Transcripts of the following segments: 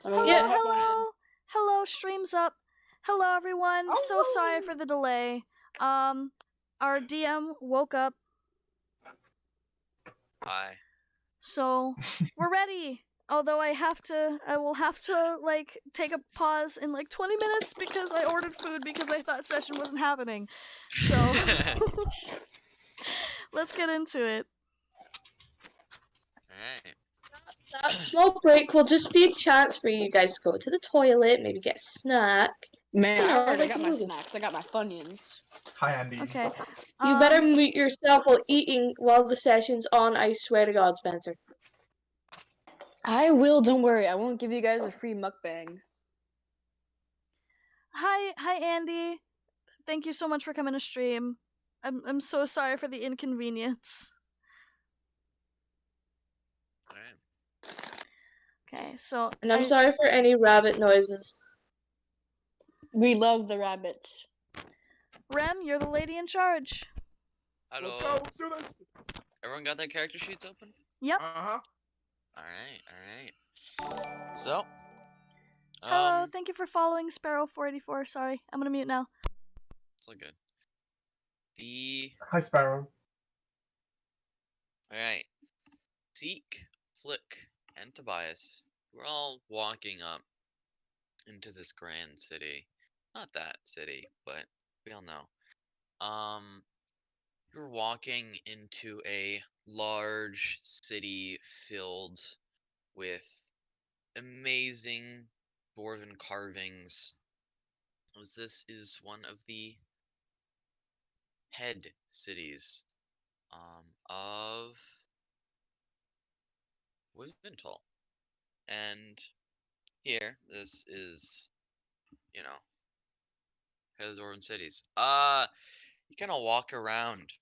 Hello, stream's up. Hello, everyone. So sorry for the delay. Our DM woke up. Hi. So, we're ready. Although I will have to, take a pause in, 20 minutes because I ordered food because I thought session wasn't happening. So, let's get into it. Alright. That small break will just be a chance for you guys to go to the toilet, maybe get a snack. Man, I already got my snacks. I got my Funyuns. Hi, Andy. Okay. You better mute yourself while eating while the session's on, I swear to God, Spencer. I will, don't worry. I won't give you guys a free mukbang. Hi, Andy. Thank you so much for coming to stream. I'm so sorry for the inconvenience. Alright. Okay, so... And I'm sorry for any rabbit noises. We love the rabbits. Rem, you're the lady in charge. Hello. Let's go. Let's do this. Everyone got their character sheets open? Yep. Alright. So. Hello, thank you for following Sparrow484. Sorry, I'm gonna mute now. It's all good. Hi, Sparrow. Alright. Zeke, Flick, and Tobias. We're all walking up into this grand city. Not that city, but we all know. You're walking into a large city filled with amazing dwarven carvings, as this is one of the head cities of Wivental. And here, this is, head of the dwarven cities. You kind of walk around,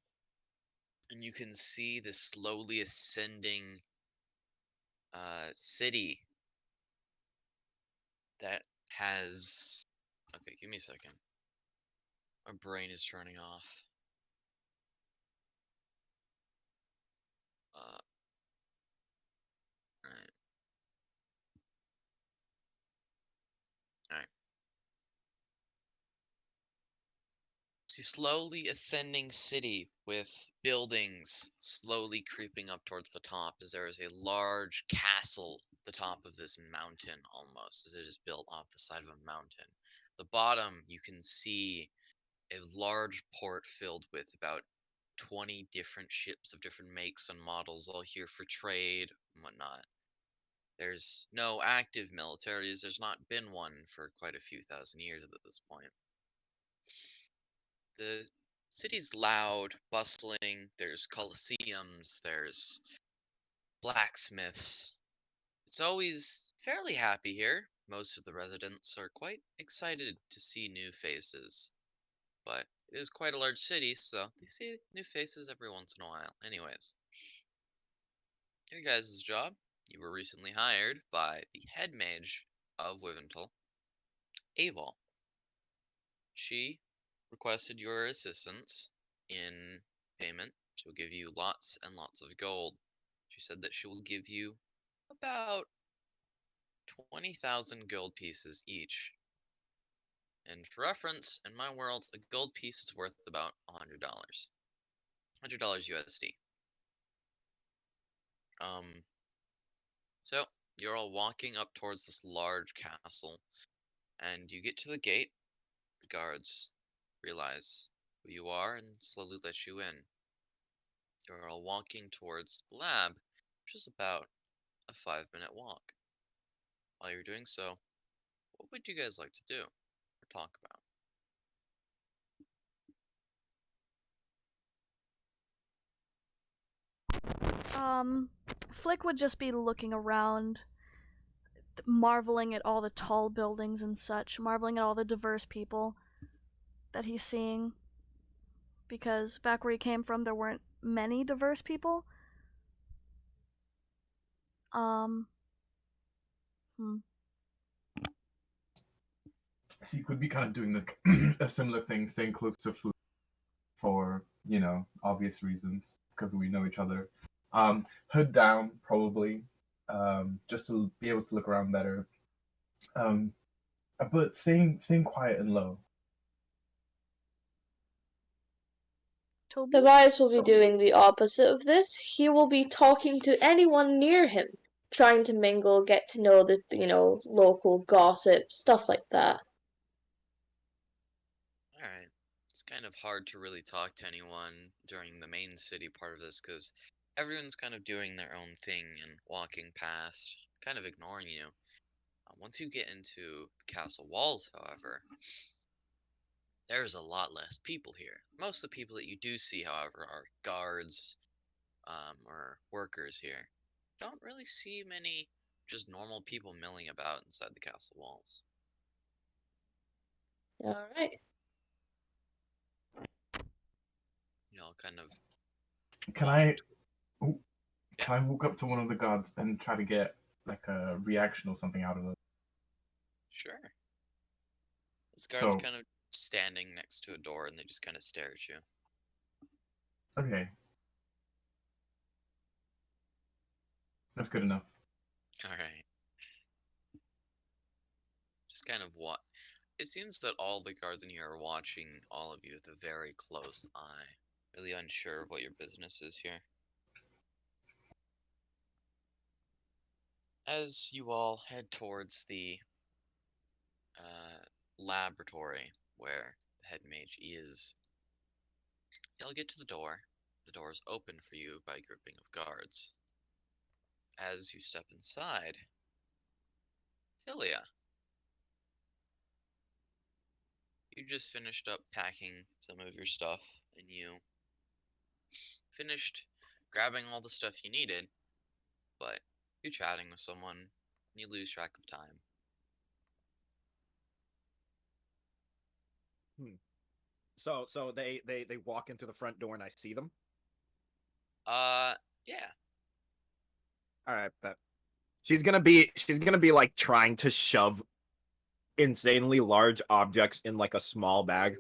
and you can see this slowly ascending city that has... Okay, give me a second. My brain is turning off. Alright. It's a slowly ascending city with buildings slowly creeping up towards the top, as there is a large castle at the top of this mountain, almost, as it is built off the side of a mountain. At the bottom, you can see a large port filled with about 20 different ships of different makes and models, all here for trade and whatnot. There's no active militaries. There's not been one for quite a few thousand years at this point. The city's loud, bustling. There's coliseums. There's blacksmiths. It's always fairly happy here. Most of the residents are quite excited to see new faces. But it is quite a large city, so they see new faces every once in a while. Anyways, your guys' job. You were recently hired by the head mage of Wivental, Aval. She requested your assistance in payment. She will give you lots and lots of gold. She said that she will give you about 20,000 gold pieces each. And for reference, in my world, a gold piece is worth about $100. $100 USD. So, you're all walking up towards this large castle, and you get to the gate. The guards realize who you are and slowly let you in. You're all walking towards the lab, which is about a 5-minute walk. While you're doing so, what would you guys like to do or talk about? Flick would just be looking around, marveling at all the tall buildings and such, marveling at all the diverse people that he's seeing. Because back where he came from, there weren't many diverse people. So you could be kind of doing a similar thing, staying close to Flu for, obvious reasons, because we know each other. Hood down, probably, just to be able to look around better. Um, but staying quiet and low. Toby? Tobias will be doing the opposite of this. He will be talking to anyone near him, trying to mingle, get to know the local gossip, stuff like that. Alright. It's kind of hard to really talk to anyone during the main city part of this because everyone's kind of doing their own thing and walking past, kind of ignoring you. Once you get into the castle walls, however, there's a lot less people here. Most of the people that you do see, however, are guards or workers here. Don't really see many just normal people milling about inside the castle walls. Alright. You know, kind of. Can walk I? to- Oh, can I walk up to one of the guards and try to get like a reaction or something out of them? Sure. This guard's So kind of standing next to a door and they just kind of stare at you. okay, that's good enough. Alright. Just kind of what. It seems that all the guards in here are watching all of you with a very close eye. Really unsure of what your business is here. As you all head towards the laboratory where the head mage is, you'll get to the door. The door is open for you by a grouping of guards. As you step inside, Thilia, you just finished up packing some of your stuff, and you finished grabbing all the stuff you needed, but you're chatting with someone, and you lose track of time. So they walk into the front door and I see them. Yeah. All right, bet. She's gonna be like trying to shove insanely large objects in like a small bag,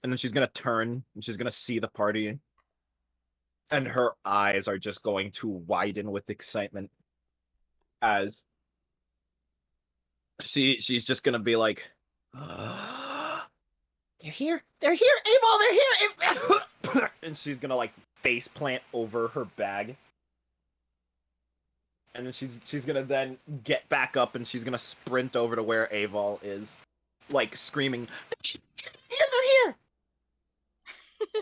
and then she's gonna turn and she's gonna see the party, and her eyes are just going to widen with excitement as she's just gonna be like, they're here, Abel, they're here, and she's gonna like face plant over her bag. And then she's gonna then get back up and she's gonna sprint over to where Aval is, like screaming, they're here!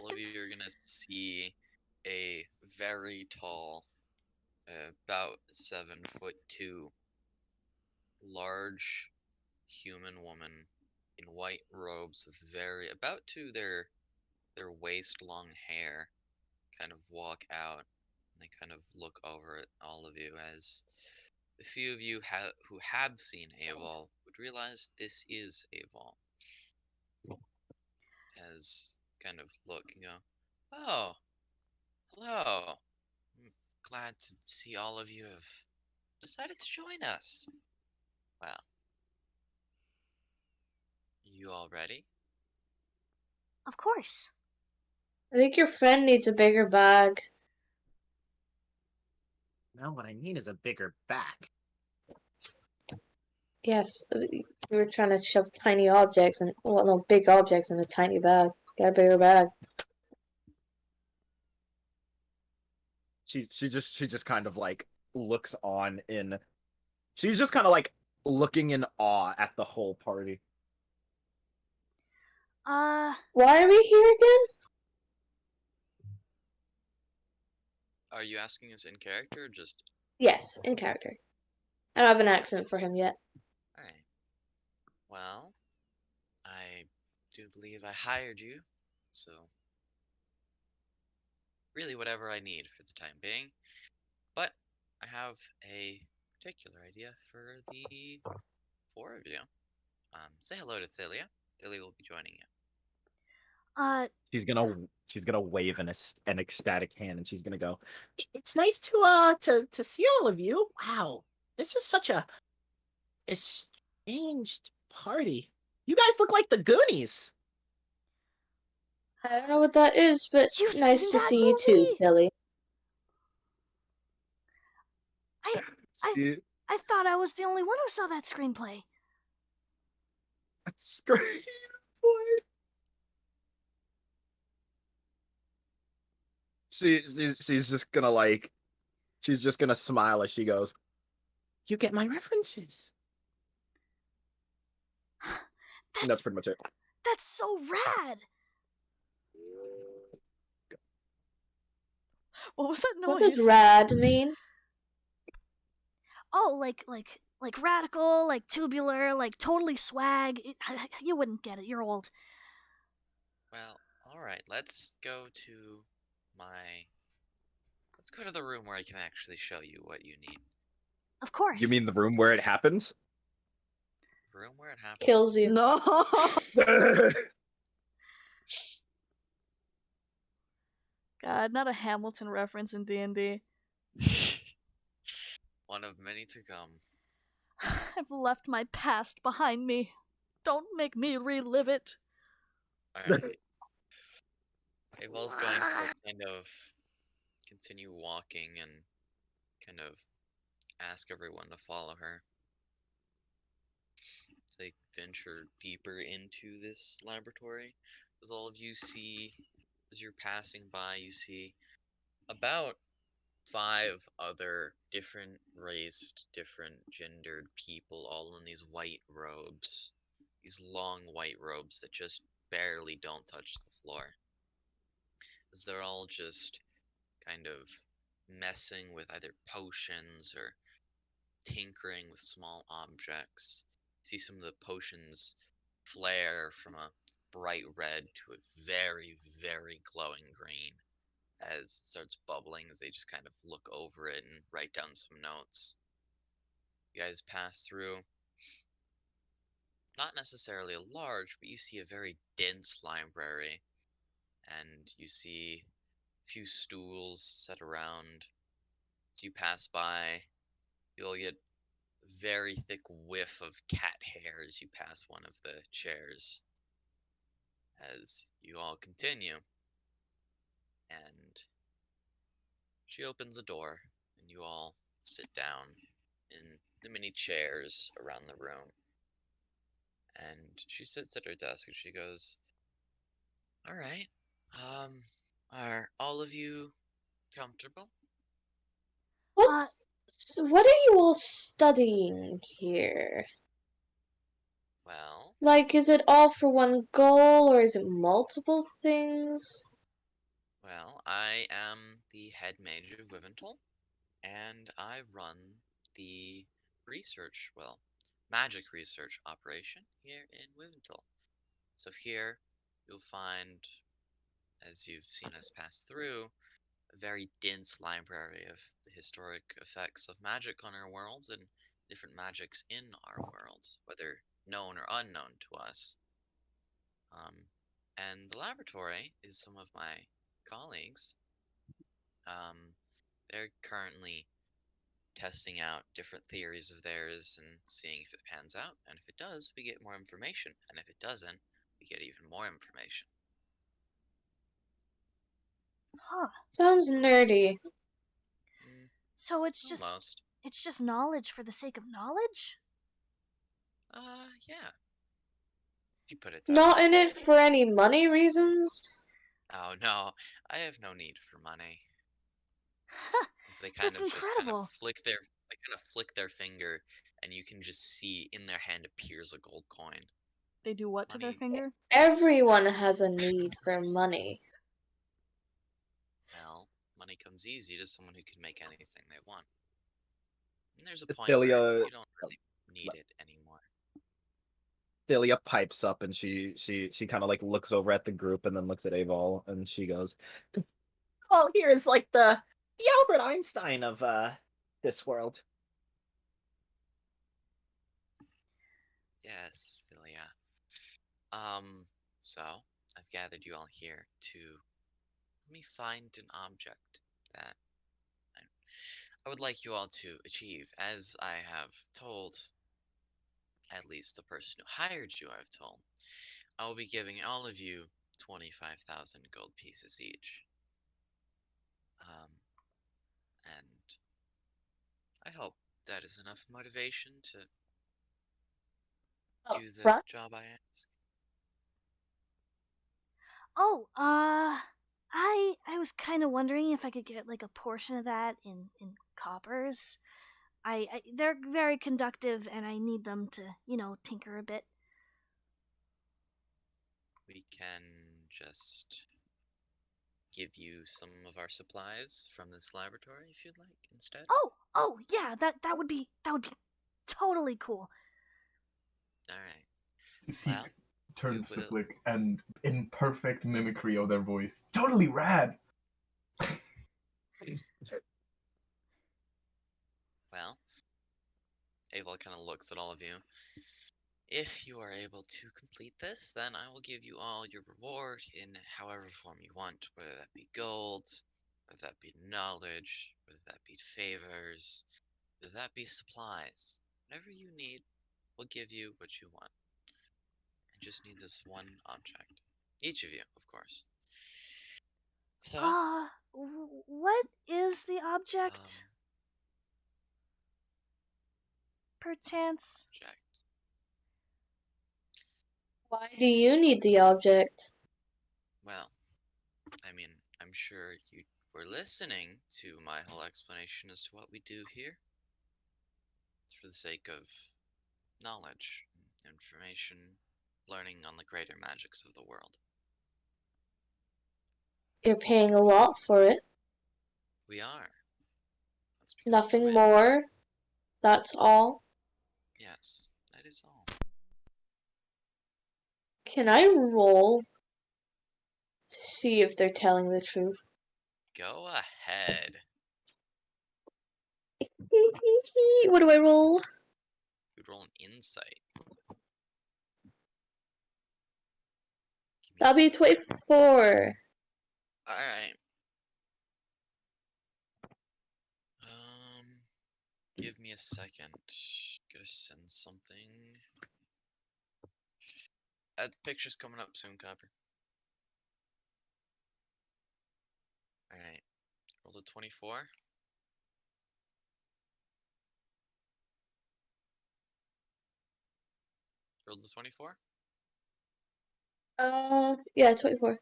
All of you are gonna see a very tall, about 7'2", large human woman in white robes with very about to their waist long hair kind of walk out, and they kind of look over at all of you as the few of you who have seen Aval would realize this is Aval. As kind of look and go, oh, hello. I'm glad to see all of you have decided to join us. Well, you all ready? Of course. I think your friend needs a bigger bag. No, what I mean is a bigger back. Yes, we were trying to shove tiny objects and big objects in a tiny bag. Get a bigger bag. She just kind of like looks on in. She's just kind of like looking in awe at the whole party. Why are we here again? Are you asking us in character or just... Yes, in character. I don't have an accent for him yet. Alright. Well, I do believe I hired you, so really whatever I need for the time being. But I have a particular idea for the four of you. Say hello to Thilia. Thilia will be joining you. She's gonna wave an ecstatic hand and she's gonna go, it's nice to see all of you. Wow, this is such a estranged party. You guys look like the Goonies. I don't know what that is, but You've nice seen to that see you too, movie? Philly. She I thought I was the only one who saw that screenplay. That's great. Boy. She's just gonna like, she's just gonna smile as she goes, "You get my references." And that's That's pretty much it. that's so rad. What was that What does noise? rad mean? Oh, like radical, like tubular, like totally swag. You wouldn't get it. You're old. Well, alright, let's go to my... Let's go to the room where I can actually show you what you need. Of course. You mean the room where it happens? Room where it happens. Kills you. No. God, not a Hamilton reference in D&D. One of many to come. I've left my past behind me. Don't make me relive it. Alright. Abel's going to kind of continue walking and kind of ask everyone to follow her. They venture deeper into this laboratory. As all of you see, as you're passing by, you see about 5 other different raced, different gendered people all in these white robes. These long white robes that just barely don't touch the floor. As they're all just kind of messing with either potions or tinkering with small objects. See some of the potions flare from a bright red to a very, very glowing green as it starts bubbling as they just kind of look over it and write down some notes. You guys pass through not necessarily a large, but you see a very dense library, and you see a few stools set around. As you pass by, you'll get very thick whiff of cat hair as you pass one of the chairs. As you all continue, and she opens a door, and you all sit down in the many chairs around the room. And she sits at her desk and she goes, "All right, are all of you comfortable?" What? What are you all studying here? Well, Like, is it all for one goal, or is it multiple things? I am the head mage of Wivental, and I run the magic research operation here in Wivental. So here, you'll find, as you've seen us pass through, a very dense library of the historic effects of magic on our worlds and different magics in our worlds, whether known or unknown to us. And the laboratory is some of my colleagues. They're currently testing out different theories of theirs and seeing if it pans out. And if it does, we get more information. And if it doesn't, we get even more information. Huh. Sounds nerdy. So Almost. it's just knowledge for the sake of knowledge? Yeah. If you put it that Not way. in it for any money reasons? Oh no, I have no need for money. As they That's incredible. they kind of flick their finger, and you can just see in their hand appears a gold coin. They do what to their Money. finger? Everyone has a need for money. Well, money comes easy to someone who can make anything they want. And there's a point where Thelia, you don't really need it anymore. Thelia pipes up and she kind of like looks over at the group and then looks at Aval and she goes, "Oh, here's like the Albert Einstein of this world." Yes, Philia. So I've gathered you all here to let me find an object that I would like you all to achieve. As I have told, at least the person who hired you, I've told, I will be giving all of you 25,000 gold pieces each. And I hope that is enough motivation to Up do the front? job I ask. Oh, I was kind of wondering if I could get like a portion of that in coppers. They're very conductive, and I need them to, tinker a bit. We can just give you some of our supplies from this laboratory if you'd like instead. Oh, yeah, that would be totally cool. All right. Seek Well, turns to will- Flick and, in perfect mimicry of their voice, totally rad. Well, Aval kind of looks at all of you. If you are able to complete this, then I will give you all your reward in however form you want, whether that be gold, whether that be knowledge, whether that be favors, whether that be supplies. Whatever you need, we'll give you what you want. I just need this one object. Each of you, of course. So, What is the um, object, this perchance? object. Why do you need the object? Well, I mean, I'm sure you were listening to my whole explanation as to what we do here. It's for the sake of knowledge, information, learning on the greater magics of the world. You're paying a lot for it. We are. That's because it's the Nothing way. more. That's all. Yes, that is all. Can I roll to see if they're telling the truth? Go ahead. What do I roll? You'd roll an insight. Give me That'll be just 24. Alright. Give me a second. Gotta send something. That picture's coming up soon, Copper. Alright. Roll a 24. Roll the 24. Yeah, 24.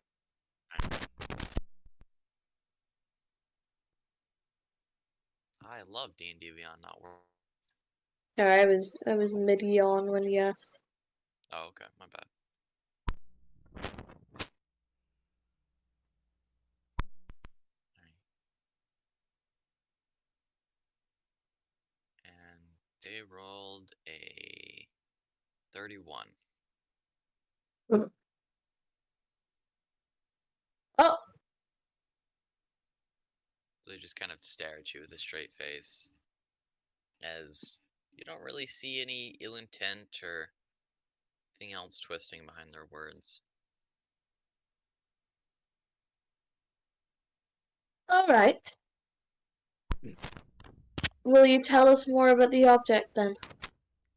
I love D&D Beyond not work. Sorry, I was mid yawn when he asked. Oh, okay, my bad. Alright. And they rolled a 31. Oh, So they just kind of stare at you with a straight face, as you don't really see any ill intent or anything else twisting behind their words. alright. Will you tell us more about the object then?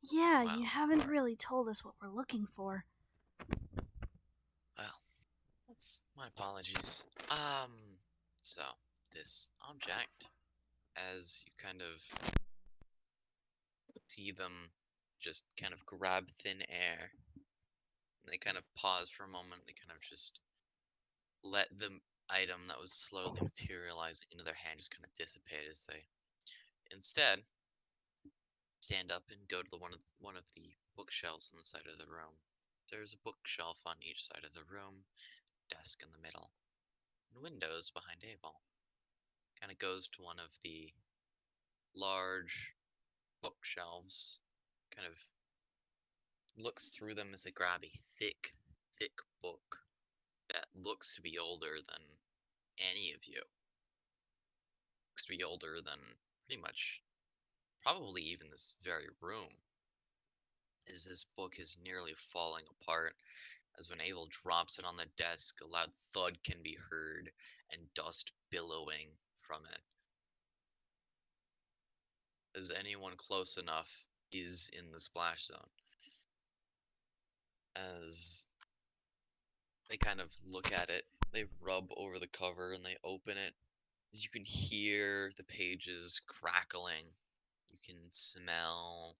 Yeah, Well, you of haven't course. really told us what we're looking for. Well, that's my apologies. So this object, as you kind of see them just kind of grab thin air, and they kind of pause for a moment, they kind of just let the item that was slowly materializing into their hand just kind of dissipate as they instead stand up and go to one of the bookshelves on the side of the room. There's a bookshelf on each side of the room, desk in the middle, and windows behind Abel. Kind of goes to one of the large bookshelves, kind of looks through them as they grab a thick, thick book that looks to be older than any of you. Looks to be older than pretty much, probably even this very room. As this book is nearly falling apart, as when Abel drops it on the desk, a loud thud can be heard and dust billowing from it. As anyone close enough is in the splash zone. As they kind of look at it, they rub over the cover and they open it. As you can hear the pages crackling You can smell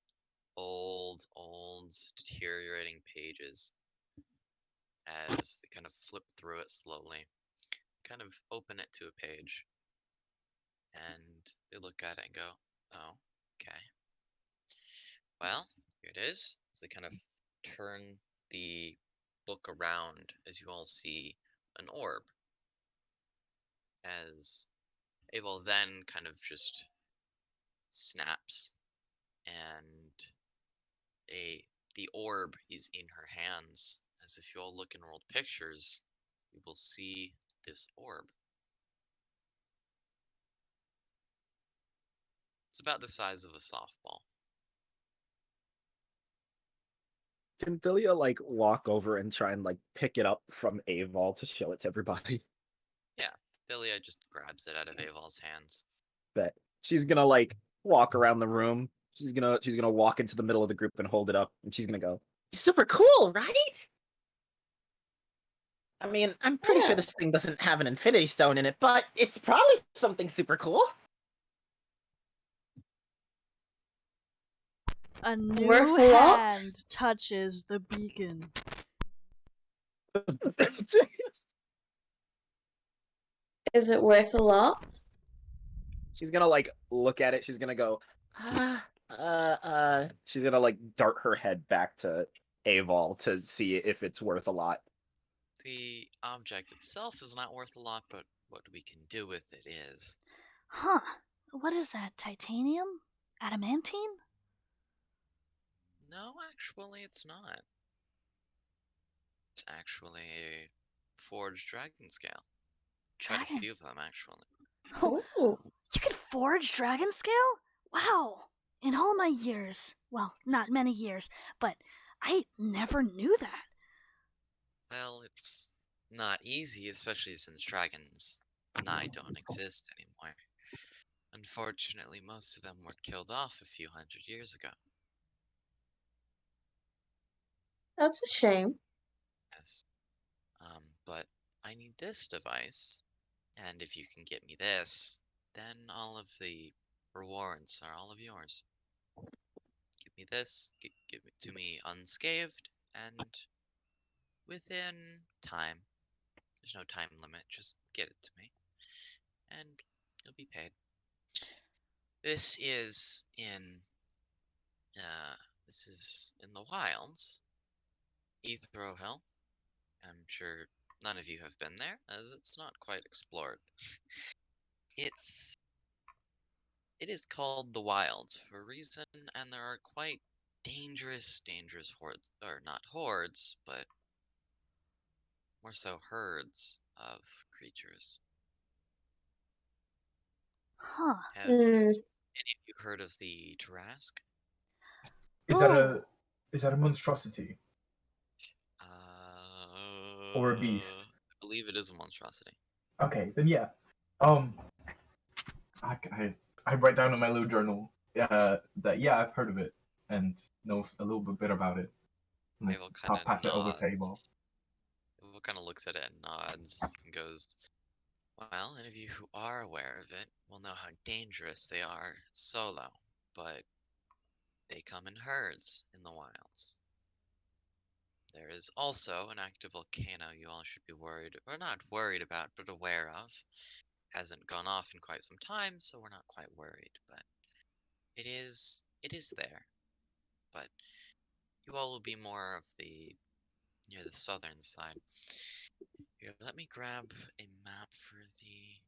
old, deteriorating pages as they kind of flip through it slowly, kind of open it to a page, and they look at it and go, oh, okay. Well, here it is. As they kind of turn the book around, as you all see an orb, as Abel then kind of just snaps, and the orb is in her hands. As if you all look in old pictures, you will see this orb. It's about the size of a softball. Can Thilia like walk over and try and like pick it up from Aval to show it to everybody? Yeah, Philia just grabs it out of Aval's hands. Bet she's gonna like walk around the room. She's gonna walk into the middle of the group and hold it up, and she's gonna go, "Super cool, right?" I mean, I'm pretty sure this thing doesn't have an infinity stone in it, but it's probably something super cool. A new Worth a lot? hand touches the beacon. Is it worth a lot? She's gonna like look at it. She's gonna go, she's gonna like dart her head back to Aval to see if it's worth a lot. The object itself is not worth a lot, but what we can do with it is. Huh. What is that? Titanium? Adamantine? No, actually, it's not. It's actually a forged dragon scale. Quite a Dragon? few of them, actually. Oh, Ooh. you could forge dragon scale? Wow. In all my years, well, not many years, but I never knew that. Well, it's not easy, especially since dragons nigh don't exist anymore. Unfortunately, most of them were killed off a few hundred years ago. That's a shame. Yes. But I need this device, and if you can get me this, then all of the rewards are all of yours. Give me this, give it to me unscathed, and within time. There's no time limit, just get it to me, and you'll be paid. This is in the wilds, Ethro Hell. I'm sure none of you have been there, as it's not quite explored. It is called the wilds for a reason, and there are quite dangerous hordes, or not hordes, but more so herds of creatures. Huh. Have any Hmm. of you heard of the Tarask? Is that a monstrosity or a beast? I believe it is a monstrosity. Okay, then yeah. I write down in my little journal that yeah, I've heard of it and know a little bit about it. And Abel kind I'll of pass it over to Abel. nods. Abel kind of looks at it and nods and goes, well, any of you who are aware of it will know how dangerous they are solo, but they come in herds in the wilds. There is also an active volcano you all should be worried, or not worried about, but aware of. Hasn't gone off in quite some time, so we're not quite worried, but it is there. But you all will be more of near the southern side. Here, let me grab a map for the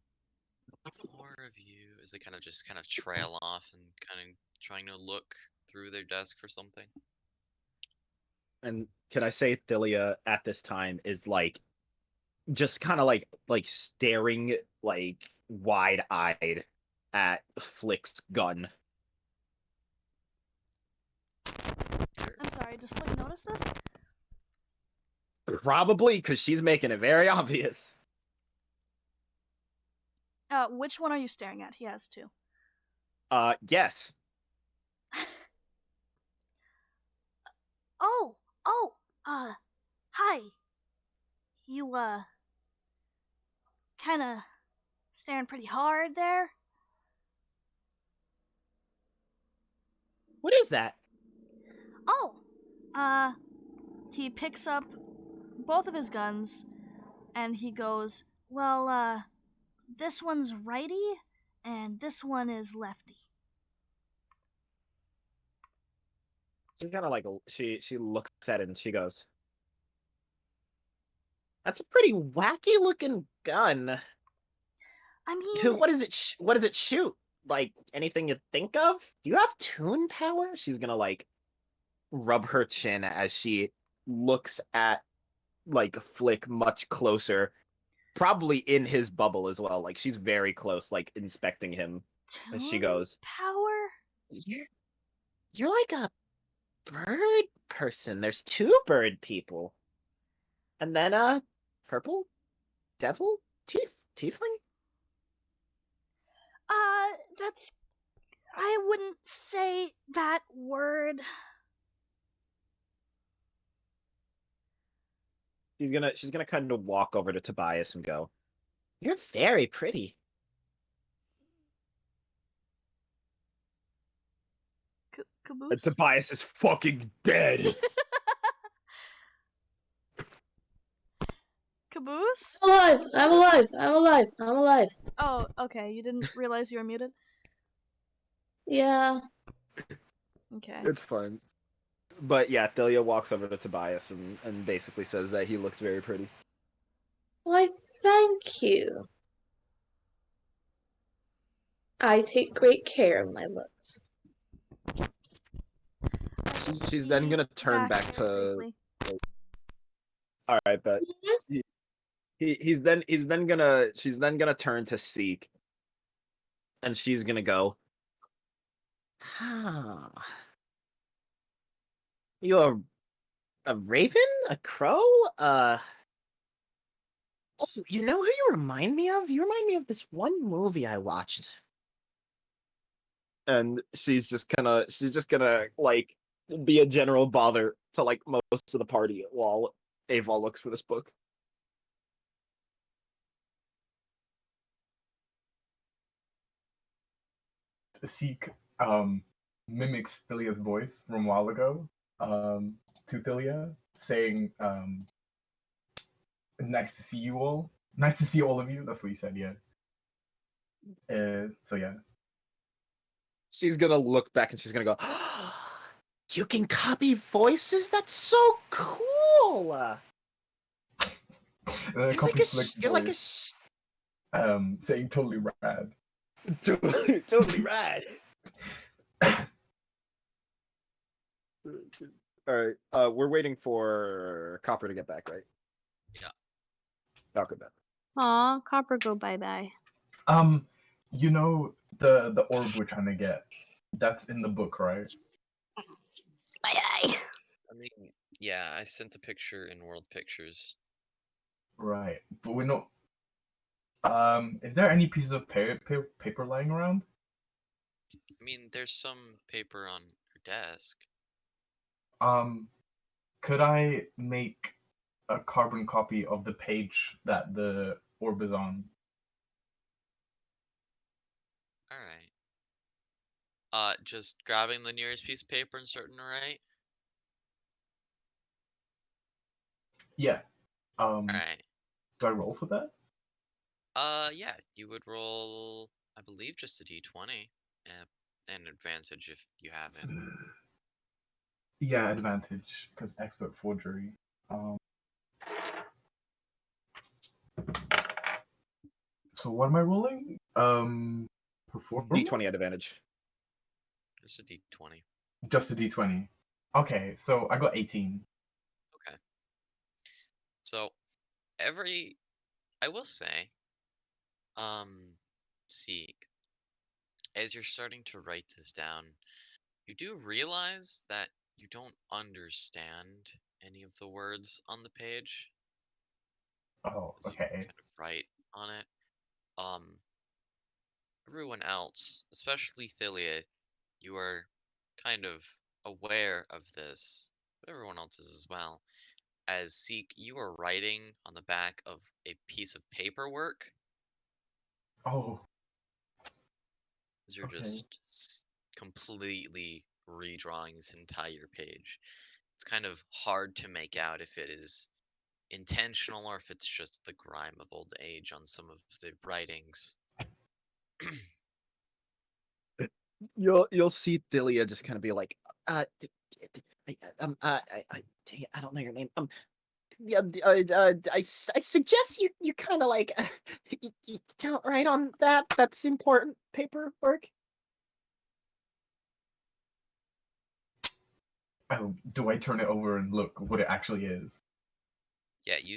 4 of you as they kind of trail off and kind of trying to look through their desk for something. And can I say Thilia at this time is like just kind of like staring like wide-eyed at Flick's gun. I'm sorry, does Flick notice this? Probably because she's making it very obvious. Which one are you staring at? He has two. Yes. Oh, hi. You, kinda staring pretty hard there? What is that? Oh, he picks up both of his guns and he goes, well, this one's righty and this one is lefty. She kind of like she looks at it and she goes, "That's a pretty wacky looking gun. I mean, Dude, what does it shoot? Like anything you think of? Do you have tune power?" She's gonna like rub her chin as she looks at like Flick much closer, probably in his bubble as well. Like she's very close, like inspecting him. As she tune goes, power? You're like a bird person. There's two bird people. And then purple? Devil? Tiefling? That's. I wouldn't say that word. She's gonna kind of walk over to Tobias and go, "You're very pretty." And Caboose? Tobias is fucking dead. Caboose? I'm alive! I'm alive! I'm alive! I'm alive! Oh, okay. You didn't realize you were muted? Yeah. Okay. It's fine. But yeah, Thelia walks over to Tobias and basically says that he looks very pretty. Why, thank you. I take great care of my looks. She's then gonna turn back here to. briefly. All right, but Yes? she's then gonna turn to Seek, and she's gonna go, "Ah, you a raven, a crow, Oh, you know who you remind me of? You remind me of this one movie I watched." And she's just gonna like be a general bother to like most of the party while Ava looks for this book. Seek mimics Thilia's voice from a while ago to Thilia, saying, "Nice to see you all. Nice to see all of you." That's what he said. Yeah. So yeah. She's gonna look back and she's gonna go, "You can copy voices? That's so cool!" You're like a Saying totally rad. totally rad. All right, we're waiting for Copper to get back, right? Yeah. Okay, then. Aw, Copper go bye-bye. You know the orb we're trying to get. That's in the book, right? Bye-bye. I mean, yeah, I sent the picture in World Pictures. Right, but we're not. Is there any pieces of paper lying around? I mean, there's some paper on her desk. Could I make a carbon copy of the page that the orb is on? Alright. Just grabbing the nearest piece of paper and starting to write? Yeah. Alright. Do I roll for that? Yeah, you would roll, I believe, just a d20. And advantage if you have it. Yeah, advantage because expert forgery. So what am I rolling? Perform. D20 advantage. Just a d20. Just a d20. Okay, so I got 18. Okay. So, I will say, Seek, as you're starting to write this down, you do realize that you don't understand any of the words on the page. Oh, As you okay. kind of write on it. Everyone else, especially Thilia, you are kind of aware of this, but everyone else is as well. As Seek, you are writing on the back of a piece of paperwork. Oh, As you're okay. just completely redrawing this entire page. It's kind of hard to make out if it is intentional or if it's just the grime of old age on some of the writings. You'll see Thilia just kind of be like, dang it, I don't know your name. Yeah, I suggest you kind of like you don't write on that. That's important paperwork. Oh, do I turn it over and look what it actually is? Yeah, you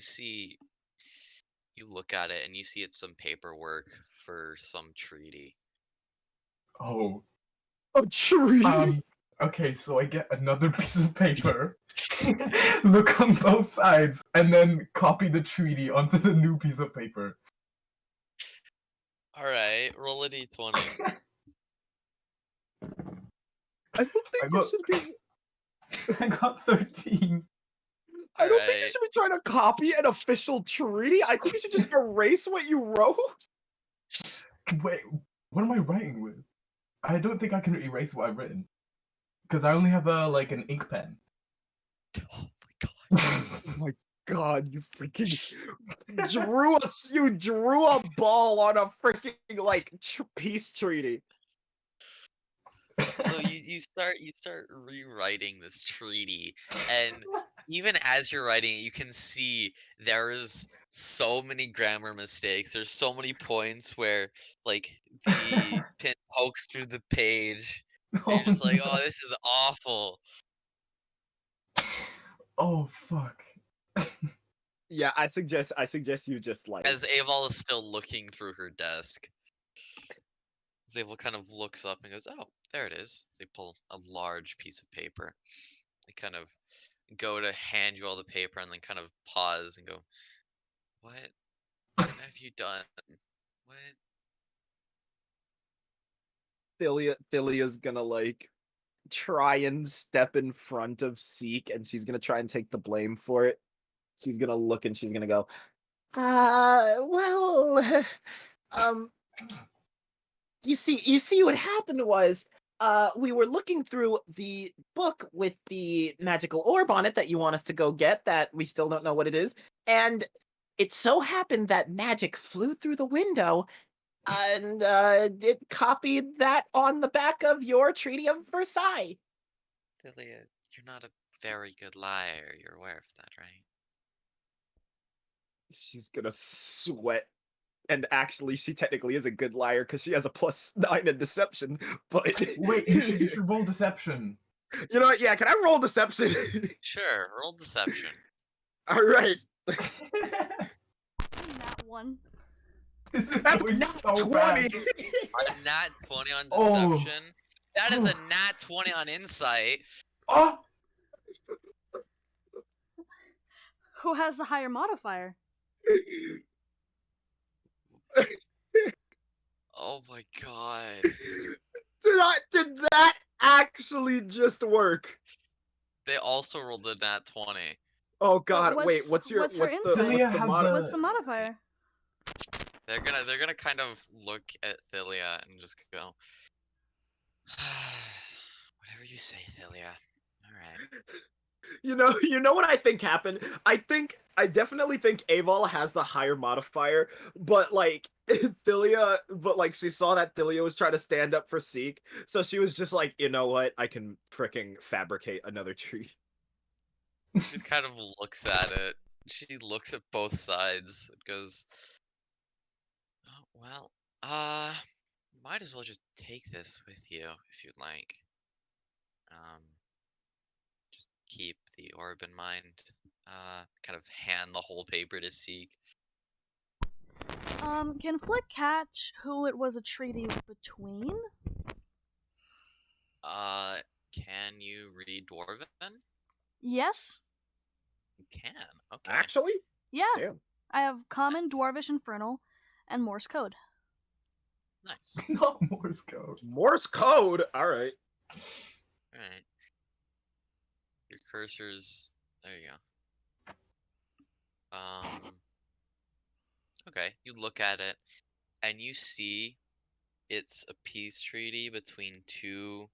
look at it and you see it's some paperwork for some treaty. Oh, Oh, tree. okay, so I get another piece of paper, look on both sides, and then copy the treaty onto the new piece of paper. Alright, roll a d20. I don't think I you got, should be. I got 13. I don't think you Alright. should be trying to copy an official treaty. I think you should just erase what you wrote. Wait, what am I writing with? I don't think I can erase what I've written. Because I only have like an ink pen. Oh my god. Oh my god, you freaking you drew a ball on a freaking like peace treaty. So you start rewriting this treaty, and even as you're writing it, you can see there's so many grammar mistakes. There's so many points where like the pen pokes through the page, and Oh, you're just like, oh, no. this is awful. Oh, fuck. Yeah, I suggest you just like As Aval is still looking through her desk, Zavel kind of looks up and goes, "Oh, there it is." They pull a large piece of paper. They kind of go to hand you all the paper and then kind of pause and go, "What have you done? What?" Thilia's gonna like try and step in front of Seek, and she's gonna try and take the blame for it. She's gonna look and she's gonna go, well, um, you see what happened was we were looking through the book with the magical orb on it that you want us to go get that we still don't know what it is, and it so happened that magic flew through the window and it copied that on the back of your Treaty of Versailles. Lilia, you're not a very good liar. You're aware of that, right? She's gonna sweat. And actually, she technically is a good liar because she has a +9 in deception. But Wait, you should roll deception. you know what? Yeah, can I roll deception? Sure, roll deception. All right. That one. This is That's going not so 20. bad. A nat 20 on Oh. deception. That is a nat 20 on insight. Oh! Who has the higher modifier? Oh my god. Did that actually just work? They also rolled a nat 20. Oh god, what's- what's what's her the insight? Celia has What's the modifier? They're gonna kind of look at Thilia and just go, whatever you say, Thilia. All right. You know what I think happened? I definitely think Aval has the higher modifier, but like she saw that Thilia was trying to stand up for Seek, so she was just like, you know what? I can fricking fabricate another treat. She just kind of looks at it. She looks at both sides and goes, "Oh, well, might as well just take this with you if you'd like. Just keep the orb in mind. Kind of hand the whole paper to Seek. Can Flick catch who it was a treaty between? Can you read Dwarven? Yes. You can. Okay. Actually? Yeah. Damn. I have Common, Nice. Dwarvish, Infernal, and Morse code. Nice. Not Morse code. Morse code. All right. Alright. Your cursor's... There you go. Okay, you look at it, and you see it's a peace treaty between two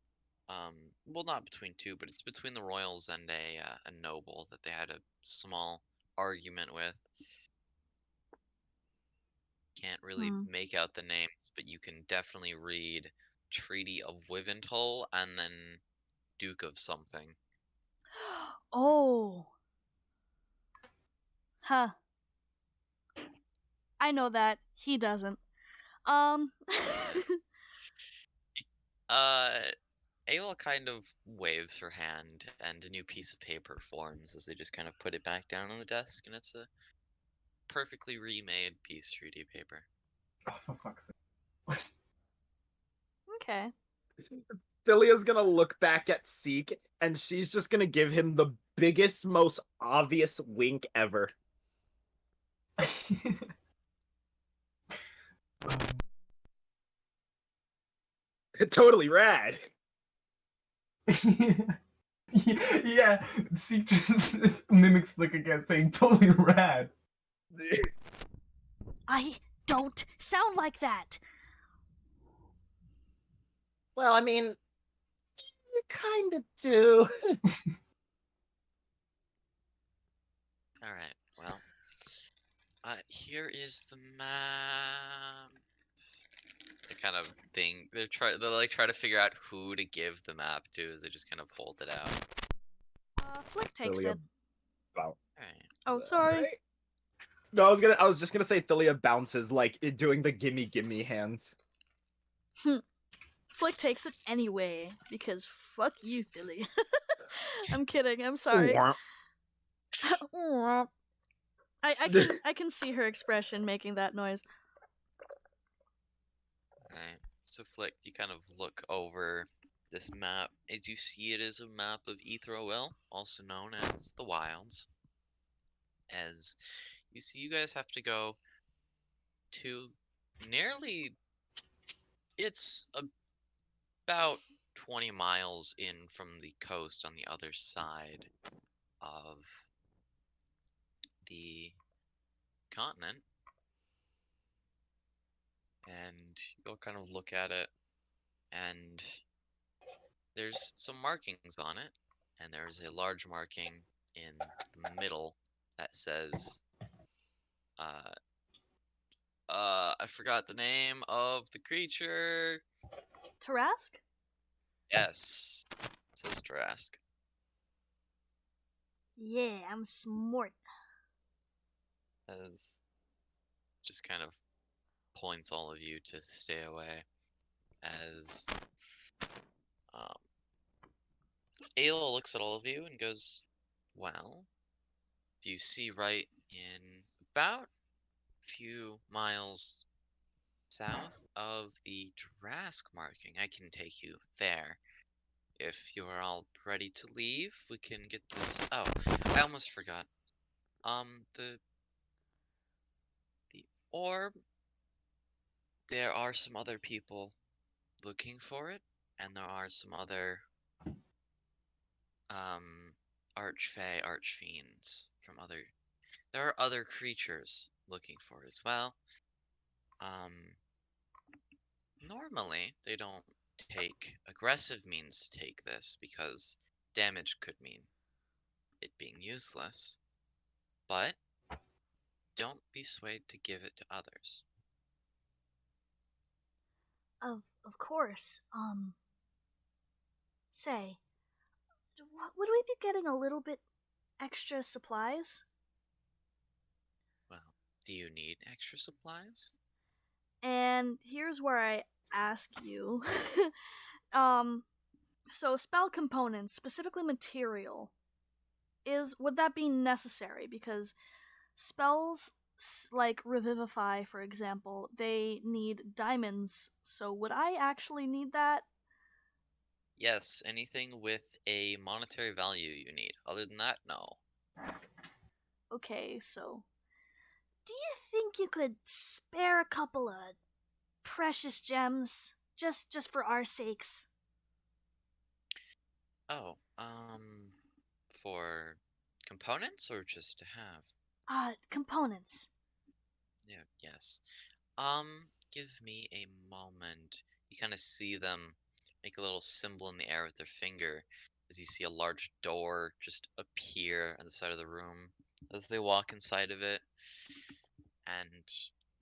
well, not between two, but it's between the royals and a noble that they had a small argument with. Can't really make out the names, but you can definitely read Treaty of Wiventull and then Duke of something. Oh. Huh. I know that. He doesn't. Ael kind of waves her hand, and a new piece of paper forms as they just kind of put it back down on the desk, and it's a perfectly remade piece of treaty paper. Oh, for fuck's sake. Okay. Thilia's gonna look back at Seek, and she's just gonna give him the biggest, most obvious wink ever. Totally rad. Yeah, see, just mimics Flick again, saying totally rad. I don't sound like that. Well, I mean, you kind of do. Alright, well, here is the map. They kind of thing. They're like try to figure out who to give the map to as they just kind of hold it out. Flick takes Thilia. it. Wow. Alright. Oh, sorry. Right. No, I was just gonna say Thilia bounces like doing the gimme hands. Flick takes it anyway because fuck you, Philly. I'm kidding. I'm sorry. I can see her expression making that noise. Alright. So Flick, you kind of look over this map. As you see, it is a map of Etherowell, also known as the Wilds. As you see, you guys have to go to nearly. It's about 20 miles in from the coast on the other side of the continent. And you'll kind of look at it, and there's some markings on it, and there's a large marking in the middle that says, I forgot the name of the creature. Tarask? Yes, it says Tarask. Yeah, I'm smart. As just kind of points all of you to stay away. As Ael looks at all of you and goes, well, do you see right in about a few miles south of the Drask marking? I can take you there. If you're all ready to leave, we can get this. Oh, I almost forgot. The orb. There are some other people looking for it, and there are some other archfey, archfiends from other. There are other creatures looking for it as well. Normally they don't take aggressive means to take this because damage could mean it being useless, but don't be swayed to give it to others. Of course. Say, would we be getting a little bit extra supplies? Well, do you need extra supplies? And here's where I ask you. So spell components, specifically material, would that be necessary? Because spells like Revivify, for example, they need diamonds. So would I actually need that? Yes, anything with a monetary value you need. Other than that, no. Okay, so do you think you could spare a couple of precious gems just for our sakes? Oh, for components or just to have? Components. Yeah, yes. Give me a moment. You kind of see them make a little symbol in the air with their finger as you see a large door just appear on the side of the room as they walk inside of it, and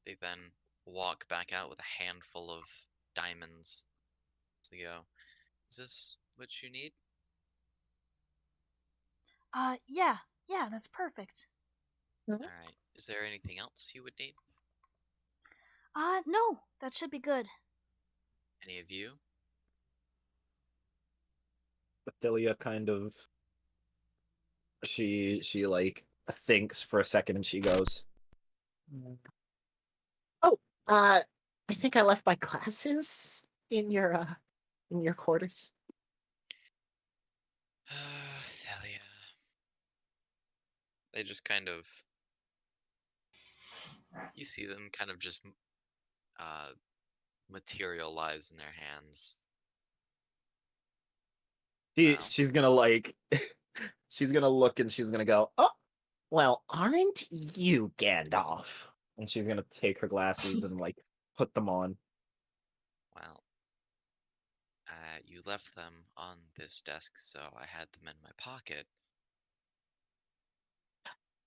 they then walk back out with a handful of diamonds. So they go, is this what you need? Yeah, that's perfect. All right. Is there anything else you would need? No, that should be good. Any of you? Athilia kind of she like thinks for a second and she goes, "Oh, I think I left my glasses in your quarters." Thalia. They just kind of, you see them kind of just uh, materialize in their hands. Wow. She's gonna like she's gonna look and she's gonna go, "Oh, well, aren't you Gandalf?" And she's gonna take her glasses and like put them on. Well, you left them on this desk, so I had them in my pocket.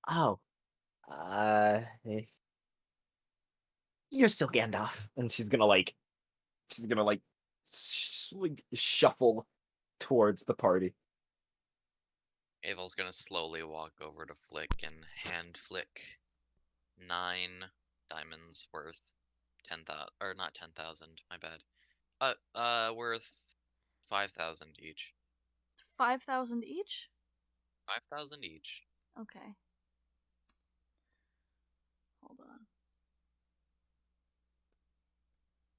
Oh, uh, you're still Gandalf. And she's gonna like shuffle towards the party. Avel's gonna slowly walk over to Flick and hand Flick 9 diamonds worth 10,000, or not 10,000, my bad. Worth 5,000 each. 5,000 each? 5,000 each. Okay. Hold on.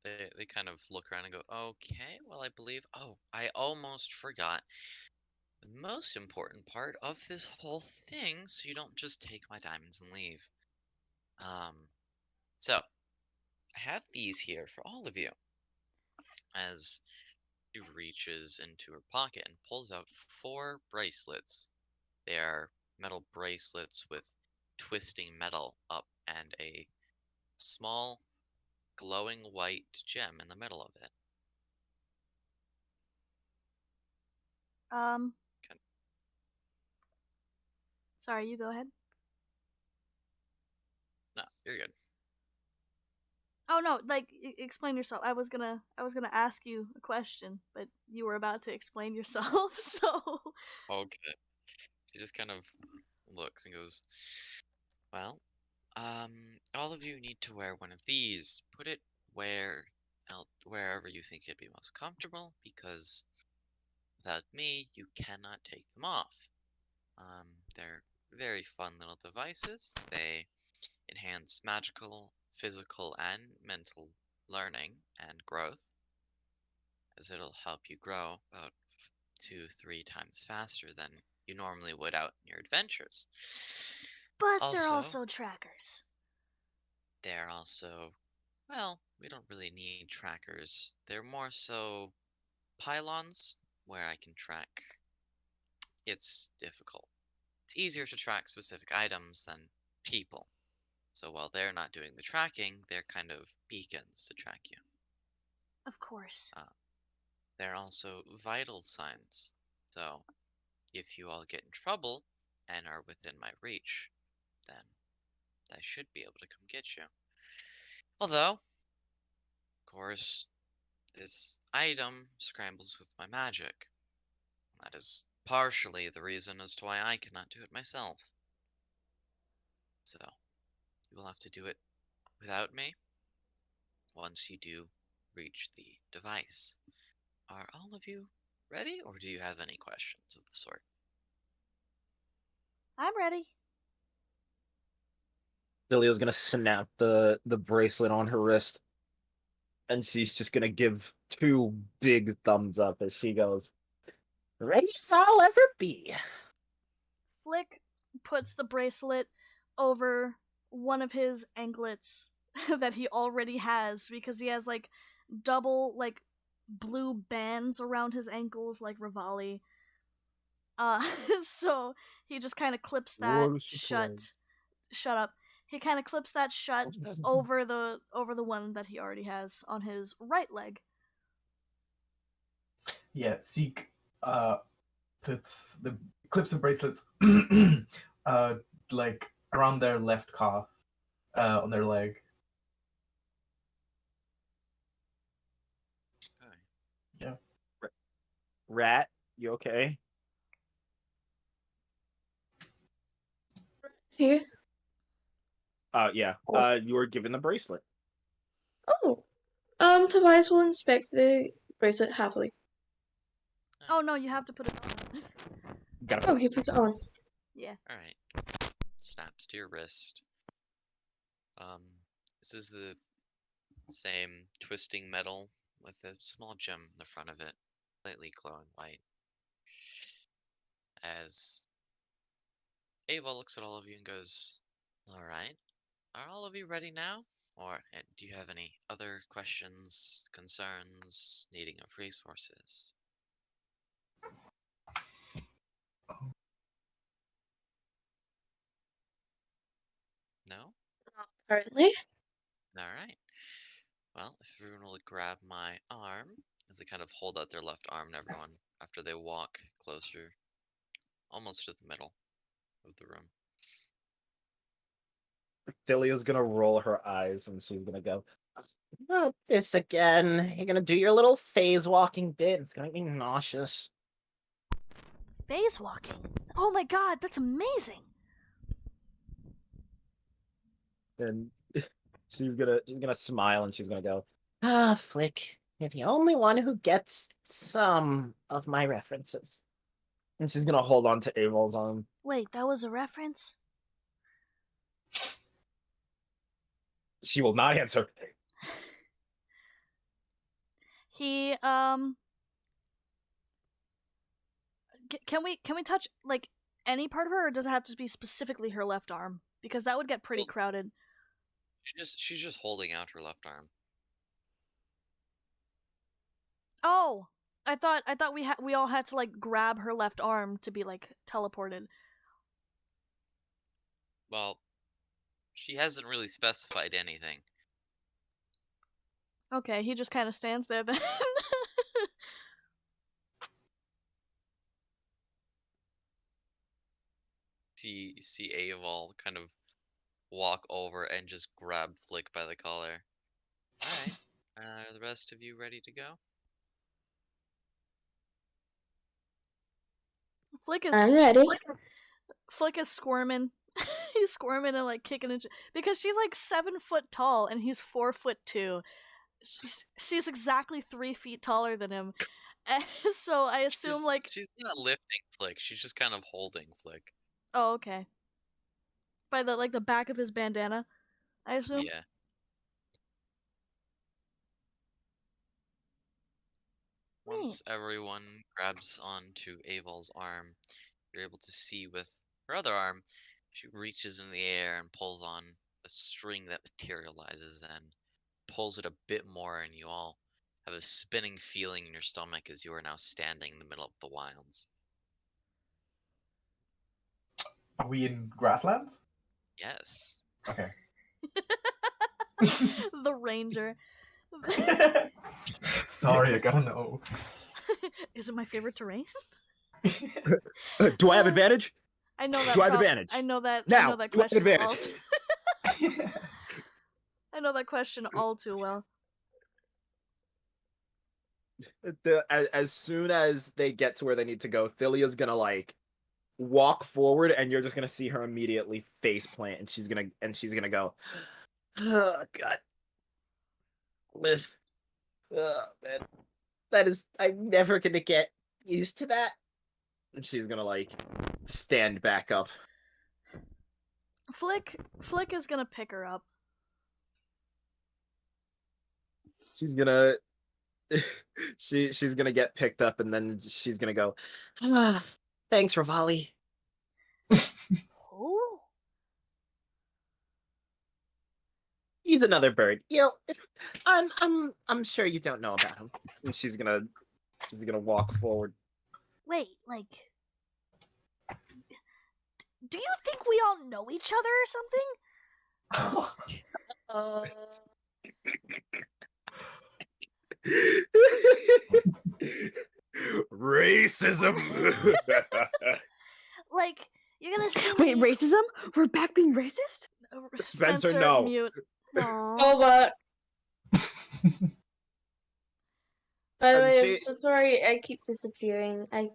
They kind of look around and go, okay, well, I believe. Oh, I almost forgot the most important part of this whole thing, so you don't just take my diamonds and leave. So I have these here for all of you. As she reaches into her pocket and pulls out 4 bracelets. They are metal bracelets with twisting metal up and a small glowing white gem in the middle of it. Okay. Sorry, you go ahead. No, you're good. Oh no, like explain yourself. I was gonna ask you a question, but you were about to explain yourself, so Okay. She just kind of looks and goes, well, all of you need to wear one of these. Put it wherever you think it'd be most comfortable, because without me, you cannot take them off. They're very fun little devices. They enhance magical, physical, and mental learning and growth, as it'll help you grow about 2-3 times faster than you normally would out in your adventures. but they're Also, also trackers. they're also, well, we don't really need trackers. They're more so pylons where I can track. It's difficult. It's easier to track specific items than people. So while they're not doing the tracking, they're kind of beacons to track you. Of course. They're also vital signs. So if you all get in trouble and are within my reach, then I should be able to come get you. Although, of course, this item scrambles with my magic. That is partially the reason as to why I cannot do it myself. So, you will have to do it without me once you do reach the device. Are all of you ready, or do you have any questions of the sort? I'm ready. Athilia's gonna snap the bracelet on her wrist, and she's just gonna give 2 big thumbs up as she goes, "Ready as I'll ever be." Flick puts the bracelet over one of his anklets that he already has, because he has like double like blue bands around his ankles like Rivali. So he just kind of clips that shut. Shut up. He kind of clips that shut over the one that he already has on his right leg. Yeah, Seek puts the clips of bracelets like around their left calf, on their leg. Okay. Yeah. Rat, you okay? It's here. Yeah. Oh. You were given the bracelet. Oh. Tobias will inspect the bracelet happily. Oh no, you have to put it on. Gotta Oh, put he puts it on. Yeah. All right. Snaps to your wrist. This is the same twisting metal with a small gem in the front of it, slightly glowing white. As Ava looks at all of you and goes, "All right, are all of you ready now? Or do you have any other questions, concerns, needing of resources?" No? Currently. All right. Well, if everyone will grab my arm, as they kind of hold out their left arm to everyone after they walk closer, almost to the middle of the room. Thilia's gonna roll her eyes and she's gonna go, "Not this again. You're gonna do your little phase walking bit. It's gonna be nauseous." Phase walking. Oh my god, that's amazing. And she's gonna smile and she's gonna go, "Ah, Flick, you're the only one who gets some of my references." And she's gonna hold on to Avol's arm. Wait, that was a reference? She will not answer. He can we touch like any part of her, or does it have to be specifically her left arm? Because that would get pretty Well- crowded. She's just holding out her left arm. Oh, I thought we all had to like grab her left arm to be like teleported. Well, she hasn't really specified anything. Okay, he just kind of stands there then. See Aval kind of walk over and just grab Flick by the collar. All right. Are the rest of you ready to go? Flick is I'm ready. Flick is squirming. He's squirming and like kicking and because she's like 7 foot tall and he's 4'2". She's exactly 3 feet taller than him. And so I assume She's not lifting Flick. She's just kind of holding Flick. oh, okay. By the back of his bandana, I assume. Yeah. Once everyone grabs onto Aval's arm, you're able to see with her other arm, she reaches in the air and pulls on a string that materializes and pulls it a bit more, and you all have a spinning feeling in your stomach as you are now standing in the middle of the wilds. Are we in grasslands? Yes. Okay. The ranger. Sorry, I gotta know. Is it my favorite terrain? Do I have advantage? I know that. Do I have advantage? I know that. I Now, know that do I have question. advantage? I know that question all too well. As soon as they get to where they need to go, Thilia's gonna like walk forward, and you're just gonna see her immediately face plant, and she's gonna go, "Oh God, man, that is, I'm never gonna get used to that." And she's gonna like stand back up. Flick is gonna pick her up. She's gonna she's gonna get picked up, and then she's gonna go, "Ah, thanks, Rivali." Who? He's another bird. I'm sure you don't know about him. And she's gonna walk forward. Wait, like, do you think we all know each other or something? Racism. Like, you're gonna see Wait, me. racism? We're back being racist? Spencer, no. mute. Aww. Oh, but by the And way, I'm she- so sorry. I keep disappearing. I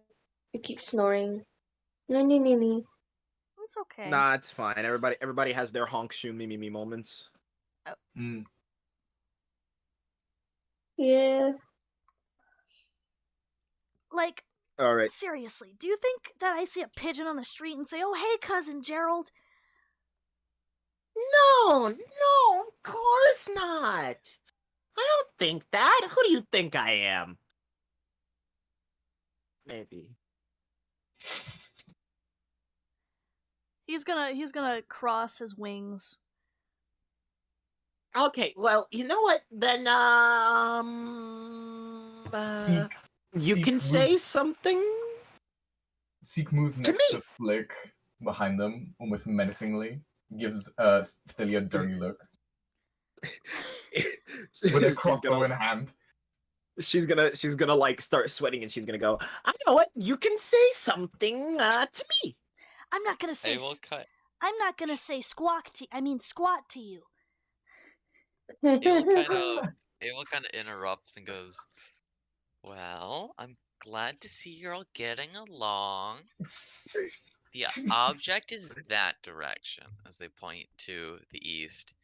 keep snoring. No, no, no, no. It's okay. Nah, it's fine. Everybody has their honk shoe me moments. Mm. Yeah. Like, All right. seriously, do you think that I see a pigeon on the street and say, "Oh, hey, cousin Gerald"? No, of course not. I don't think that. Who do you think I am? Maybe. He's gonna cross his wings. Okay, well, you know what? Then, Seek, you Seek can say moves- something. Seek moves To next me. to Flick behind them, almost menacingly. Gives Stilly a dirty look with a crossbow in hand. She's gonna like start sweating, and she's gonna go. I know what. You can say something to me. I'm not gonna say. I will cut. I'm not gonna say squat to you. Abel kind of interrupts and goes, "Well, I'm glad to see you're all getting along. The object is that direction," as they point to the east.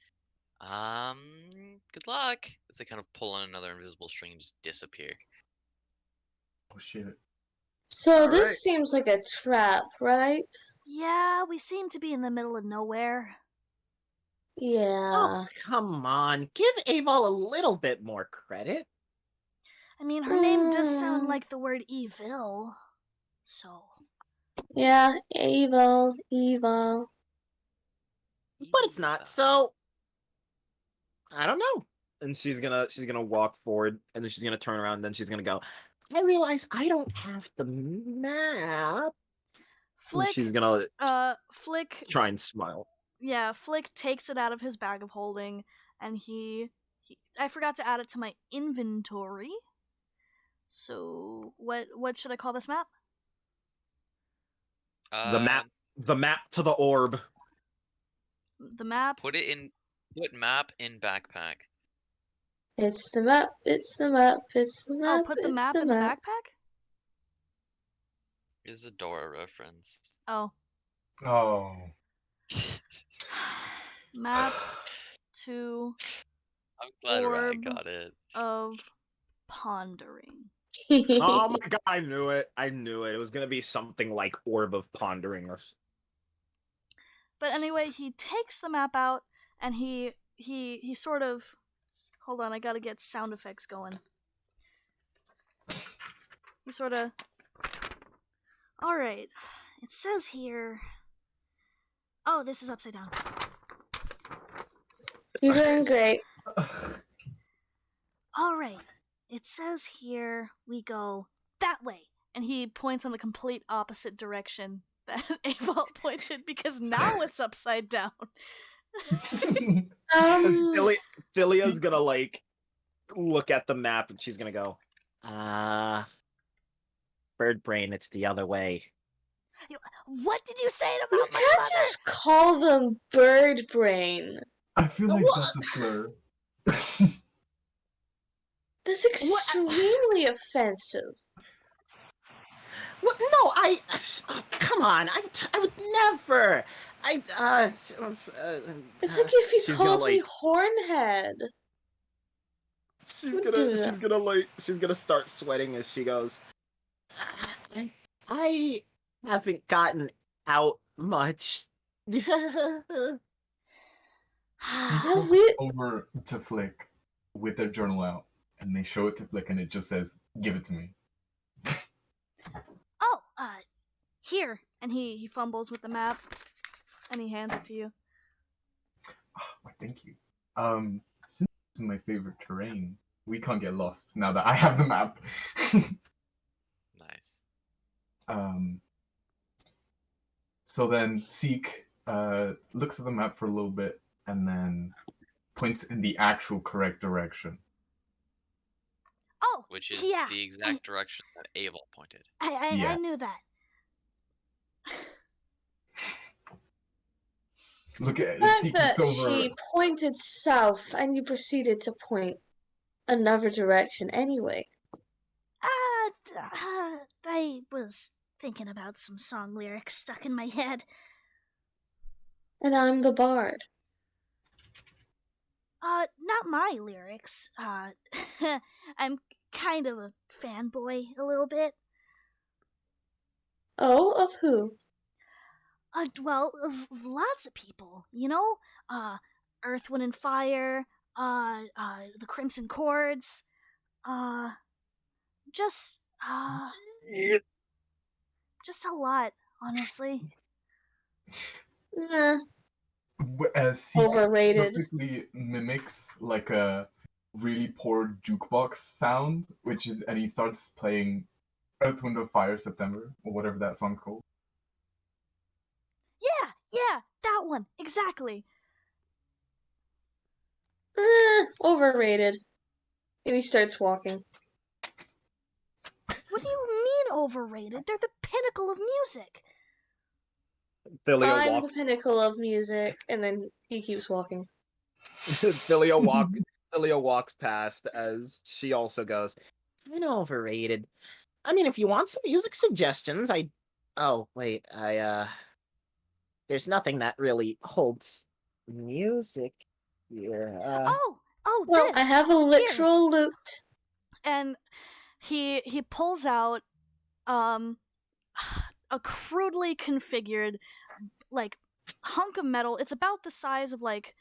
Good luck, as they kind of pull on another invisible string and just disappear. Oh shit. So Alright. this seems like a trap, right? Yeah, we seem to be in the middle of nowhere. Yeah. Oh, come on. Give Aval a little bit more credit. I mean, her name does sound Mm. like the word evil. So, Yeah, evil, evil. But it's not. So I don't know. And she's gonna walk forward, and then she's gonna turn around, and then she's gonna go. I realize I don't have the map. And Flick, she's gonna Flick, try and smile. yeah, Flick takes it out of his bag of holding, and he I forgot to add it to my inventory. So, what should I call this map? The map to the orb. The map. Put map in backpack. It's the map, it's the map, it's the map, Oh, put the it's map the in the map. backpack? Is a Dora reference. Oh. Oh. Map to I'm glad Rat orb got it. of pondering. Oh my god, I knew it. It was gonna be something like Orb of Pondering or But anyway, he takes the map out and he sort of, hold on, I gotta get sound effects going. He sort of, alright, it says here, oh, this is upside down. You're doing great. Alright, it says here we go that way. And he points on the complete opposite direction that Aval pointed because now it's upside down. Philia's gonna like look at the map, and she's gonna go, bird brain, it's the other way. What did you say You about my can't mother? just call them bird brain. I feel like What? that's a slur. That's extremely offensive. What? No, come on, I would never. It's like if you she's called gonna, me like, hornhead. she's gonna start sweating as she goes. I haven't gotten out much. Have we? Over to Flick with their journal out, and they show it to Flick, and it just says, "Give it to me." Oh, here. And he fumbles with the map and he hands it to you. Why, thank you. Since this is my favorite terrain, we can't get lost now that I have the map. Nice. So then Seek looks at the map for a little bit and then points in the actual correct direction. Oh, which is yeah. the exact direction that Avel pointed. I Yeah. knew that. Look The at it. fact See, that it's over. she pointed south and you proceeded to point another direction anyway. I was thinking about some song lyrics stuck in my head. And I'm the bard. Not my lyrics. I'm kind of a fanboy a little bit. Oh, of who? Well, of lots of people, you know? Earth, Wind, and Fire, the Crimson Chords, just, just a lot, honestly. Nah, Seek overrated. perfectly mimics like a really poor jukebox sound, and he starts playing Earth, Wind, and Fire, September, or whatever that song's called. Yeah, that one, exactly. Overrated. And he starts walking. What do you mean overrated? They're the pinnacle of music. Thalia I'm walks. the pinnacle of music, and then he keeps walking. Thalia walks past as she also goes, "Kind of overrated. I mean, if you want some music suggestions, I. Oh wait, there's nothing that really holds music here. Well, This. I have a Here. literal lute. And he pulls out a crudely configured like hunk of metal. It's about the size of like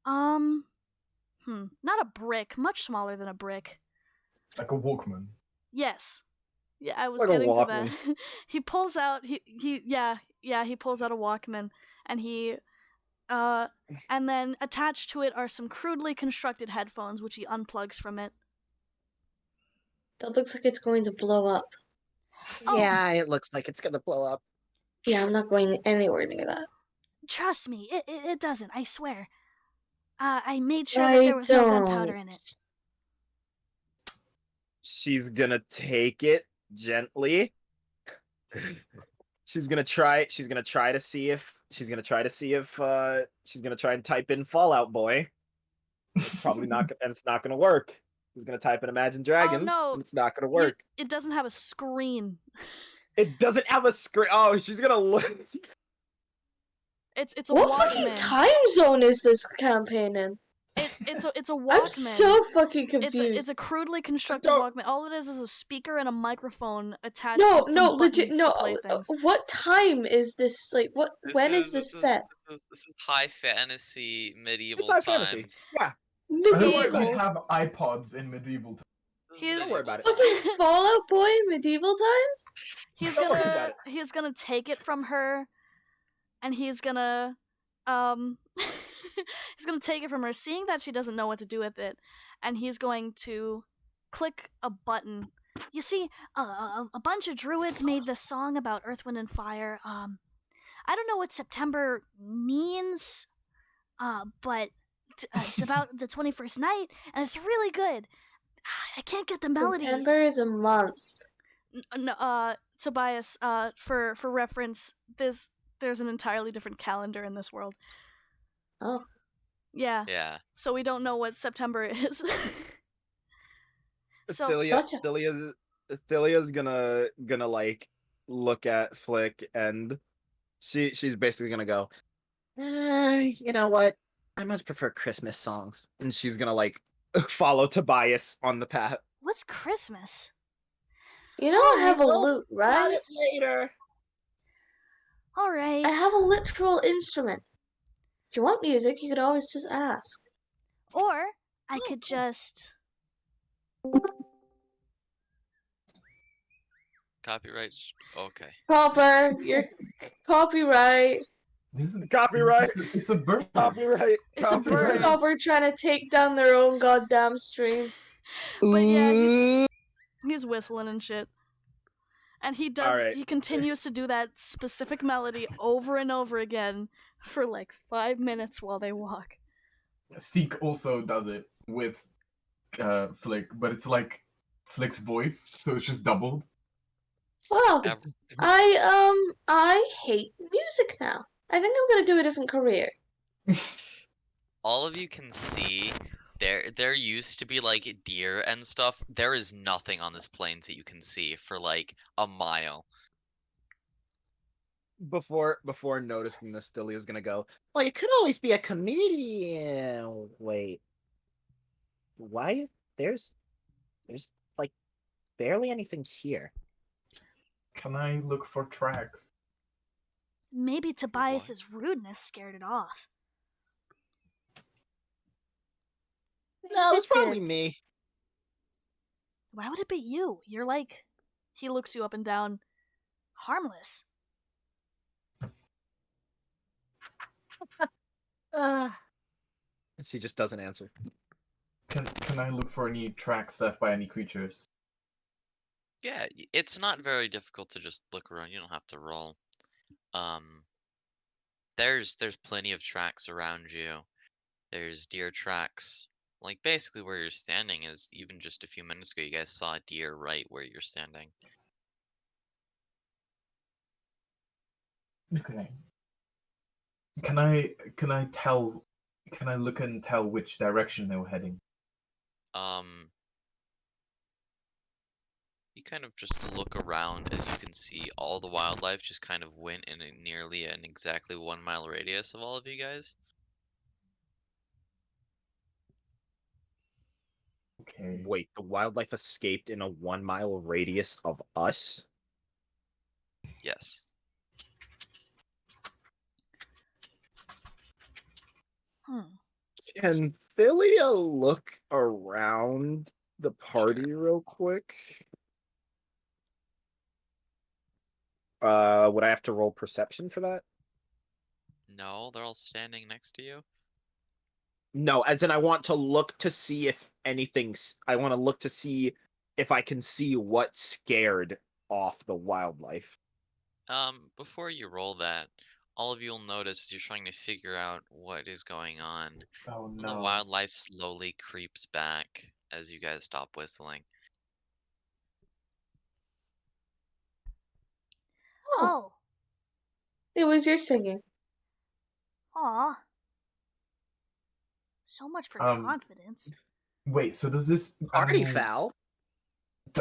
not a brick, much smaller than a brick. Like a Walkman. Yes. Yeah, I was Like a getting to Walkman. that. He pulls out he pulls out a Walkman and and then attached to it are some crudely constructed headphones which he unplugs from it. That looks like it's going to blow up. Oh. Yeah, it looks like it's gonna blow up. Yeah, I'm not going anywhere near that. Trust me, it doesn't, I swear. I made sure that there was no gunpowder in it. She's gonna take it gently. She's gonna try to see if she's gonna try and type in Fallout Boy. It's probably not, and it's not gonna work. She's gonna type in Imagine Dragons, no. and it's not gonna work. It doesn't have a screen. It doesn't have a screen. Oh, she's gonna look. It's a What Walkman. fucking time zone is this campaign in? It's a Walkman. I'm so fucking confused. It's a crudely constructed Don't- Walkman. All it is a speaker and a microphone attached. No, with some legit, buttons no. to play things. What time is this? Like, what? When is this set? This is high fantasy medieval It's high times. fantasy. Yeah. I don't Medieval. think we have iPods in medieval times. This is He's- Don't worry about it. Fucking Fallout Boy, medieval times? Don't worry about it. He's gonna take it from her, and he's gonna he's gonna take it from her, seeing that she doesn't know what to do with it, and he's going to click a button. You see, a bunch of druids made this song about Earth, Wind, and Fire. I don't know what September means, but it's about the 21st night, and it's really good. I can't get the melody. September is a month. Tobias, for reference, there's an entirely different calendar in this world. Oh. Yeah. Yeah. So we don't know what September is. So Gotcha. Thalia's gonna like look at Flick, and she's basically gonna go, you know what? I much prefer Christmas songs, and she's gonna like follow Tobias on the path. what's Christmas? You know I have a well, lute, right? Later. All right. I have a literal instrument. If you want music, you could always just ask. Or I could just. Copyright. Okay. Copper, you're copyright. This is Copyright. It's a burn. Copyright. It's a Copyright. burn. Copper trying to take down their own goddamn stream. But yeah, he's whistling and shit. And he does. Alright. He continues to do that specific melody over and over again for like 5 minutes while they walk. Seek also does it with Flick, but it's like Flick's voice, so it's just doubled. Wow. Ev- I hate music now. I think I'm gonna do a different career. all of you can see there used to be like deer and stuff. There is nothing on this plains that you can see for like a mile. Before noticing this, Thilia's gonna go, well, you could always be a comedian. Wait. Why there's like barely anything here. Can I look for tracks? Maybe Tobias's rudeness scared it off. No, it's probably Biscuits. me. Why would it be you? You're like... He looks you up and down. Harmless. And she just doesn't answer. Can I look for any tracks left by any creatures? Yeah, it's not very difficult to just look around. You don't have to roll. There's plenty of tracks around you. There's deer tracks. Like basically where you're standing is even just a few minutes ago you guys saw a deer right where you're standing. Okay. Can I look and tell which direction they were heading? You kind of just look around as you can see all the wildlife just kind of went in nearly an exactly 1 mile radius of all of you guys. Okay. Wait, the wildlife escaped in a 1 mile radius of us? Yes. Can Philia look around the party real quick? Would I have to roll perception for that? No, they're all standing next to you. No, as in I want to look to see if I want to look to see if I can see what scared off the wildlife. Before you roll that, all of you will notice as you're trying to figure out what is going on. Oh The no. wildlife slowly creeps back as you guys stop whistling. Oh. It was your singing. Aw. So much for Um, confidence. Wait, so does this Party animal foul?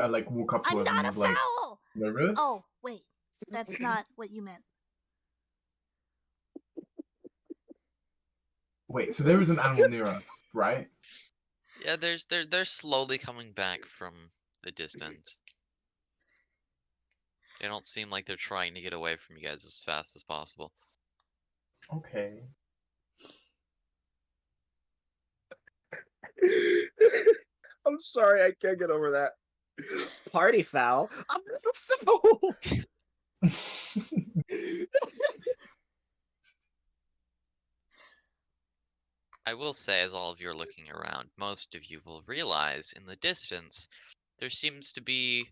like walk up to I'm us and not a was like foul! nervous? Oh, wait. That's not what you meant. Wait, so there is an animal near us, right? Yeah, they're slowly coming back from the distance. They don't seem like they're trying to get away from you guys as fast as possible. Okay. I'm sorry, I can't get over that. Party foul? I'm a foul! I will say, as all of you are looking around, most of you will realize in the distance there seems to be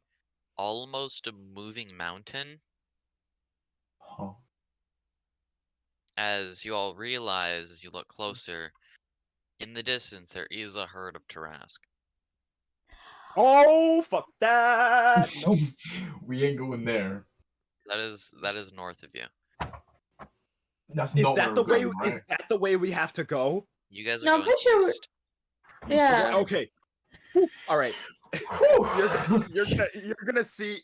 almost a moving mountain. Huh. As you all realize, as you look closer, in the distance there is a herd of Tarask. Oh, fuck that! Nope. We ain't going there. That is north of you. That's Is not that where the we're way? going, right? Is that the way we have to go? You guys are No, I'm going pretty sure east. Yeah. Okay. All right. Whew. You're gonna see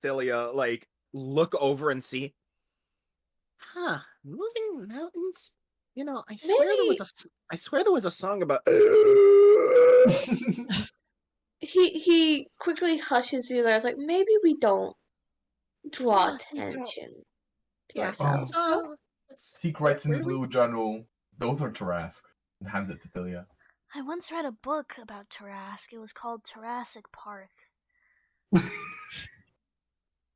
Thilia like look over and see. Huh? Moving mountains. You know, I swear there was a song about. He quickly hushes the others, like, maybe we don't draw attention to ourselves. no? Seek writes in Where his do we- little journal, those are Tarasks, and hands it to Philia. I once read a book about Tarask. It was called Jurassic Park.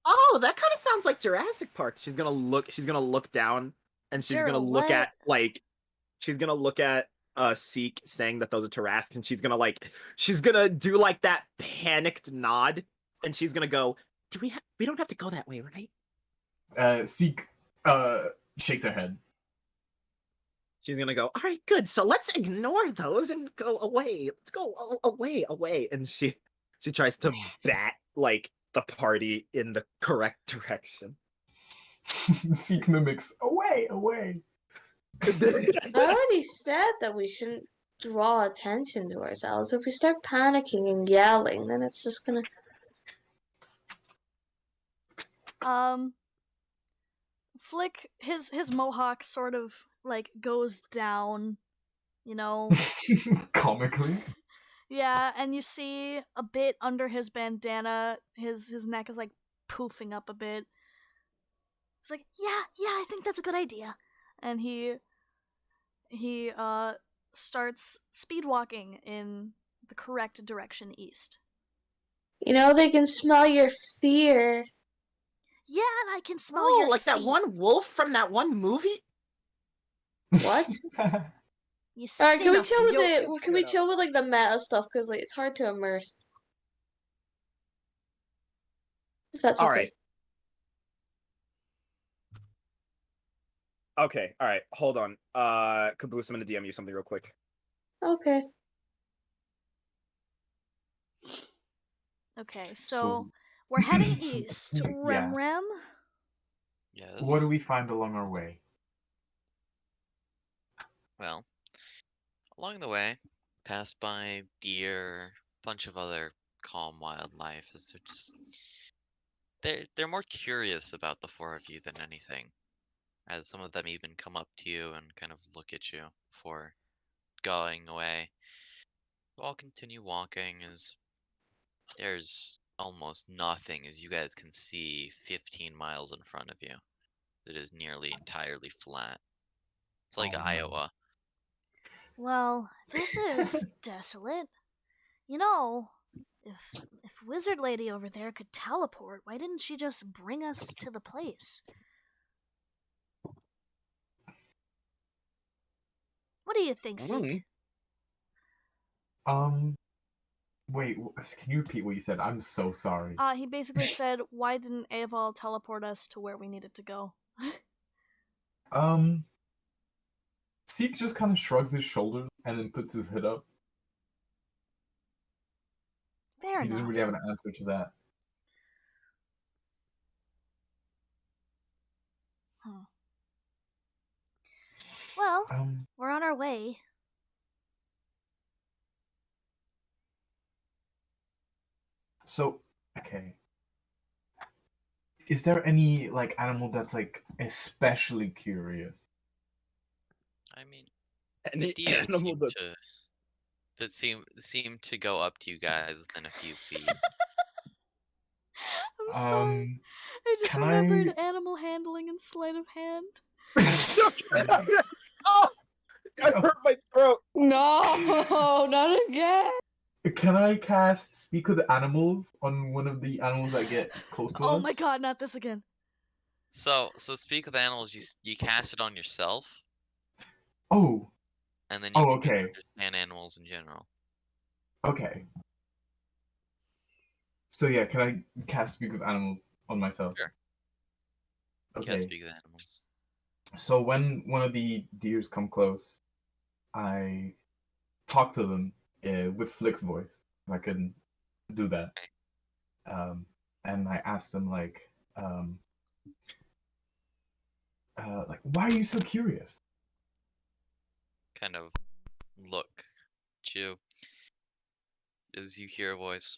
Oh, that kind of sounds like Jurassic Park. She's gonna look down, and she's Sure, gonna look what? at she's gonna look at Seek saying that those are Tarasks, and she's gonna do like that panicked nod, and she's gonna go, we don't have to go that way, right? Seek, shake their head. She's gonna go, all right, good. So let's ignore those and go away. Let's go away. And she She tries to bat like the party in the correct direction. Seek mimics. Away, away. I already said that we shouldn't draw attention to ourselves. If we start panicking and yelling, then it's just gonna. Flick, his mohawk sort of like goes down, you know. Comically. Yeah, and you see a bit under his bandana, his neck is like poofing up a bit. He's like, yeah, I think that's a good idea. And he starts speed walking in the correct direction east. You know, they can smell your fear. Yeah, and I can smell Oh, your like that feet. one wolf from that one movie? What? You Alright, can we stink. chill with You'll can we figure it out. chill with like the meta stuff, because like it's hard to immerse. If that's okay. Okay, alright, hold on. Caboose, I'm gonna DM you something real quick. Okay. Okay, so we're heading So- east. yeah. Rem. Yes. What do we find along our way? Well, along the way, passed by deer, bunch of other calm wildlife. As they're just they're more curious about the four of you than anything. As some of them even come up to you and kind of look at you before going away. You all continue walking as there's almost nothing as you guys can see 15 miles in front of you. It is nearly entirely flat. It's like Oh, no. Iowa. Well, this is desolate. You know, if Wizard Lady over there could teleport, why didn't she just bring us to the place? What do you think, Zeke? Wait, can you repeat what you said? I'm so sorry. He basically said, why didn't Aval teleport us to where we needed to go? Seek just kind of shrugs his shoulders and then puts his hood up. Fair He enough. doesn't really have an answer to that. Well, we're on our way. So, okay. Is there any like animal that's like especially curious? I mean, Any deer animal seem that's... to that seem to go up to you guys within a few feet. I'm sorry. I just can remembered I- animal handling and sleight of hand. Oh! I hurt my throat! No, not again. Can I cast Speak with Animals on one of the animals that get close to us? Oh my god, not this again. So speak with animals. You cast it on yourself, Oh, and then you can just okay. understand animals in general. Okay. So yeah, can I cast Speak with Animals on myself? Sure. You Okay. can't speak with animals. So when one of the deers come close, I talk to them with Flick's voice. I couldn't do that. And I asked them like, why are you so curious? Kind of look at you as you hear a voice.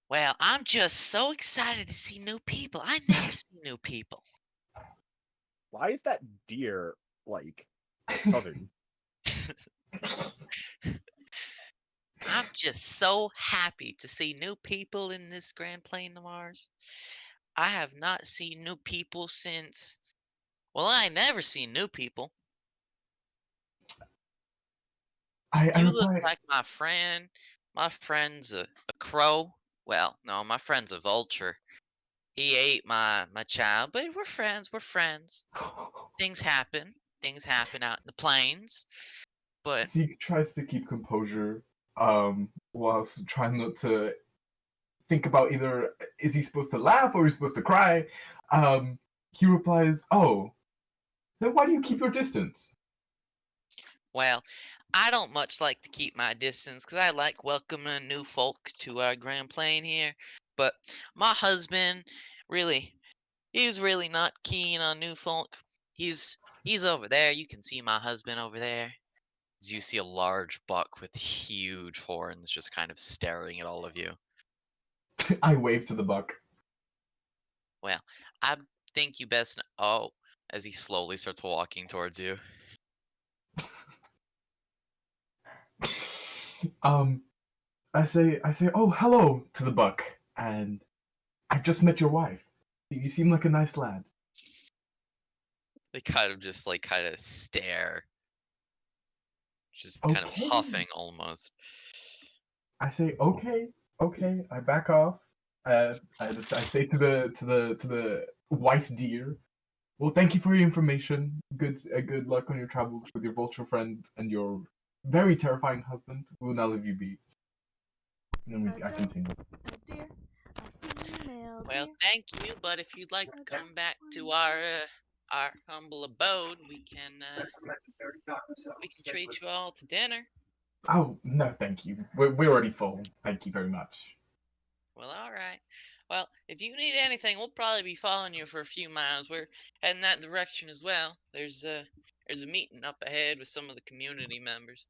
Well, I'm just so excited to see new people. I never see new people. Why is that deer, like, southern? I'm just so happy to see new people in this Grand Plain of ours. I have not seen new people since... Well, I never seen new people. I You look reply, like my friend. My friend's a crow. Well, no, my friend's a vulture. He ate my child, but we're friends. We're friends. Things happen. Things happen out in the plains. But Zeke tries to keep composure, whilst trying not to think about either is he supposed to laugh or is he supposed to cry. He replies, "Oh, then why do you keep your distance?" Well, I don't much like to keep my distance 'cause I like welcoming new folk to our Grand Plain here. But my husband, really, he's really not keen on new folk. He's over there. You can see my husband over there. As you see a large buck with huge horns just kind of staring at all of you. I wave to the buck. Well, I think you best oh, as he slowly starts walking towards you. I say, oh, hello to the buck, and I've just met your wife. You seem like a nice lad. They kind of just kind of stare. Just kind of Okay. huffing almost. I say, okay. I back off. I say to the wife deer, well, thank you for your information. Good luck on your travels with your vulture friend and your very terrifying husband. We will now leave you be. And then I continue. A deer, a female Well, deer. thank you, but if you'd like to come back to our humble abode, we can treat you all to dinner. Oh no, thank you. We're already full. Thank you very much. Well, all right. Well, if you need anything, we'll probably be following you for a few miles. We're heading that direction as well. There's a meeting up ahead with some of the community members.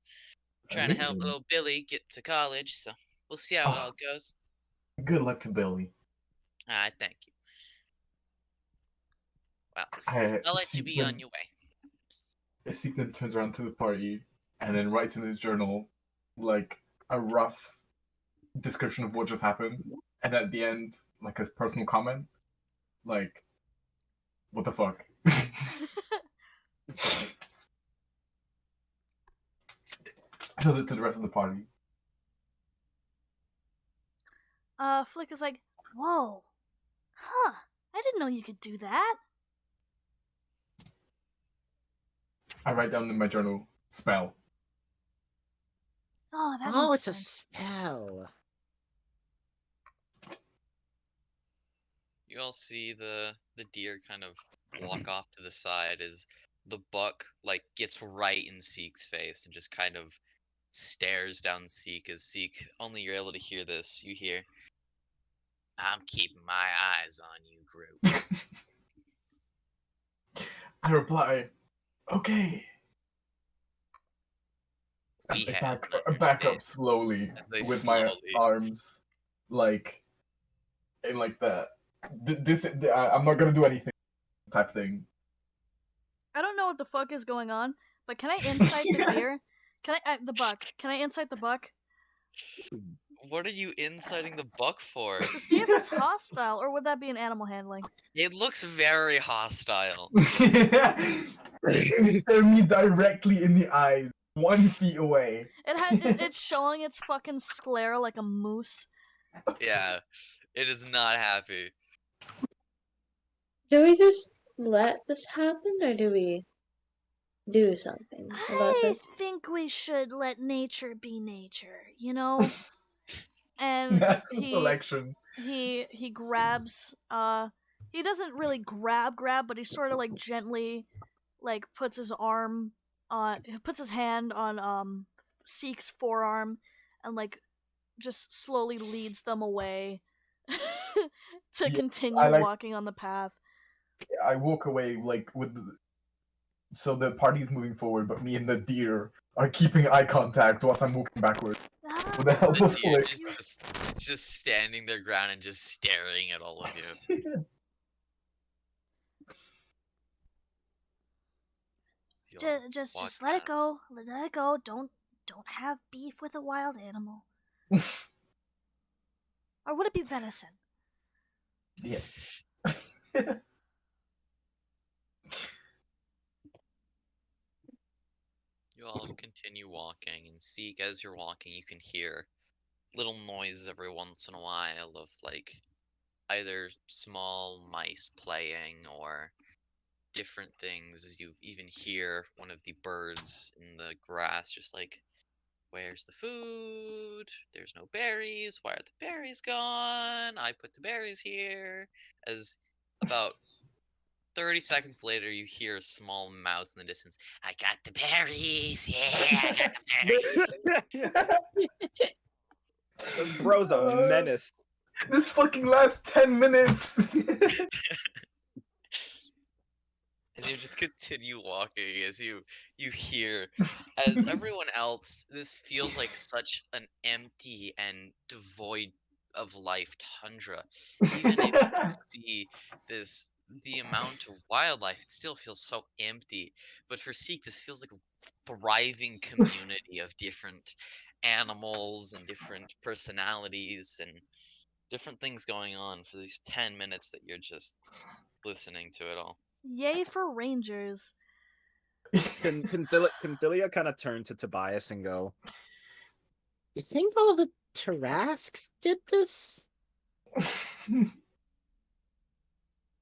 Trying to help little Billy get to college, so we'll see how it all Oh, goes. good luck to Billy. All right, thank you. Well, I I'll let you see be on your way. Seekman turns around to the party and then writes in his journal like a rough description of what just happened, and at the end, like a personal comment, like, "What the fuck." Shows it to the rest of the party. Flick is like, whoa, huh? I didn't know you could do that. I write down in my journal, spell. Oh, that Oh, makes it's a sense. spell. You all see the deer kind of walk off to the side as the buck gets right in Seek's face and just kind of stares down Seek as Seek, only you're able to hear this. You hear, I'm keeping my eyes on you, group. I reply, okay. We have I an back up understanding. slowly As they with my slowly arms, like, in like that. I'm not gonna do anything type thing. I don't know what the fuck is going on, but can I insight the deer? Can I the buck? Can I insight the buck What are you inciting the buck for? to see if it's hostile, or would that be an animal handling? It looks very hostile. Stare me directly in the eyes, 1 feet away. It's showing its fucking sclera like a moose. Yeah, it is not happy. Do we just let this happen, or do we do something about I this? think we should let nature be nature, you know? And Natural selection. he grabs he doesn't really grab, but he sort of like gently like puts his arm on puts his hand on Seek's forearm and like just slowly leads them away to Yeah, continue walking on the path. I walk away so the party's moving forward, but me and the deer are keeping eye contact whilst I'm walking backwards. With the help The of deer Flick. just standing their ground and just staring at all of you. Just let it go. Let it go. Don't have beef with a wild animal. Or would it be venison? Yeah. You all continue walking, and Seek, as you're walking, you can hear little noises every once in a while of either small mice playing or different things. As you even hear one of the birds in the grass just where's the food? There's no berries. Why are the berries gone? I put the berries here. As about 30 seconds later, you hear a small mouse in the distance. I got the berries. Yeah, I got the berries. Bro's a menace. This fucking last 10 minutes. And you just continue walking as you hear, as everyone else, this feels like such an empty and devoid of life tundra. Even if you see the amount of wildlife, it still feels so empty. But for Seek, this feels like a thriving community of different animals and different personalities and different things going on for these 10 minutes that you're just listening to it all. Yay for rangers. Can Thilia kind of turn to Tobias and go, "You think all the Tarasques did this?"